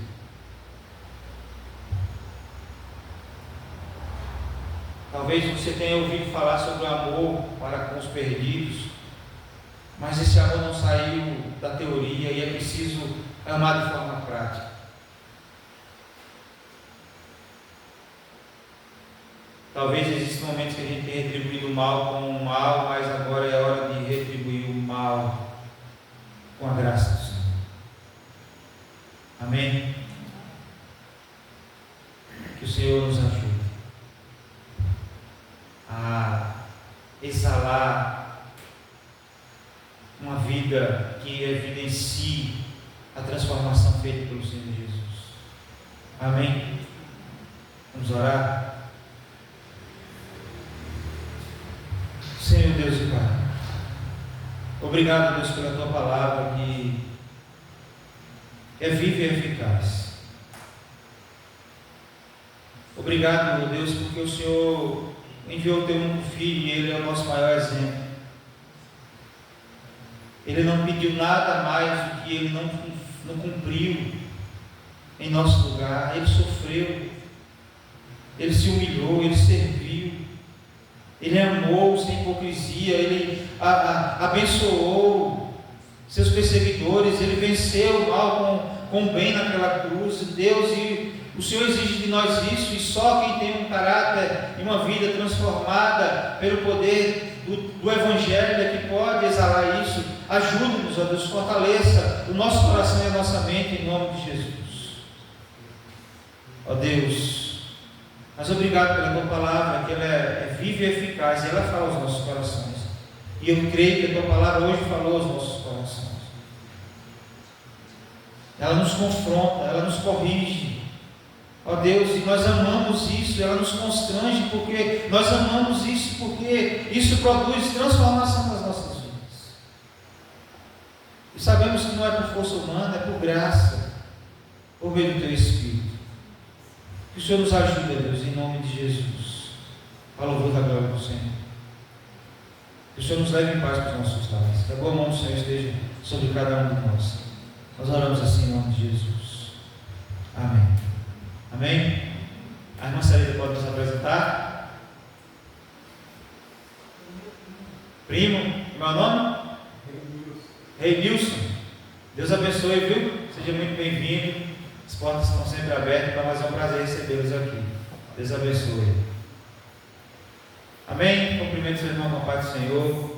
Talvez você tenha ouvido falar sobre o amor para com os perdidos, mas esse amor não saiu da teoria e é preciso amar de forma prática. Talvez existam momentos que a gente tenha retribuído o mal com o mal, mas agora é hora de retribuir o mal com a graça do Senhor. Amém? Que o Senhor nos ajude a exalar uma vida que evidencie a transformação feita pelo Senhor Jesus. Amém? Vamos orar? Senhor Deus e Pai, obrigado, Deus, pela Tua palavra que é viva e eficaz. Obrigado, meu Deus, porque o Senhor enviou o Teu único Filho e Ele é o nosso maior exemplo. Ele não pediu nada mais do que Ele não cumpriu em nosso lugar. Ele sofreu, Ele se humilhou, Ele serviu, Ele amou sem hipocrisia, Ele abençoou seus perseguidores, Ele venceu o mal com o bem naquela cruz. Deus, e o Senhor exige de nós isso, e só quem tem um caráter e uma vida transformada pelo poder do Evangelho é que pode exalar isso. Ajude-nos, ó Deus, fortaleça o nosso coração e a nossa mente em nome de Jesus. Ó Deus, mas obrigado pela Tua palavra, que ela é viva e eficaz, e ela fala aos nossos corações. E eu creio que a Tua palavra hoje falou aos nossos corações. Ela nos confronta, ela nos corrige. Ó Deus, e nós amamos isso, ela nos constrange, porque nós amamos isso, porque isso produz transformação nas nossas vidas. E sabemos que não é por força humana, é por graça, por meio do Teu Espírito. Que o Senhor nos ajude, Deus, em nome de Jesus. Para o louvor da glória do Senhor. Que o Senhor nos leve em paz para os nossos lares. Que a boa mão do Senhor esteja sobre cada um de nós. Nós oramos assim em nome de Jesus. Amém. Amém? A irmã Celita pode nos apresentar? Primo, meu nome? Rei Nilson. Deus abençoe, viu? Seja muito bem-vindo. As portas estão sempre abertas, para nós é um prazer recebê-los aqui. Deus abençoe. Amém. Amém? Cumprimento seu irmão com a paz do Senhor.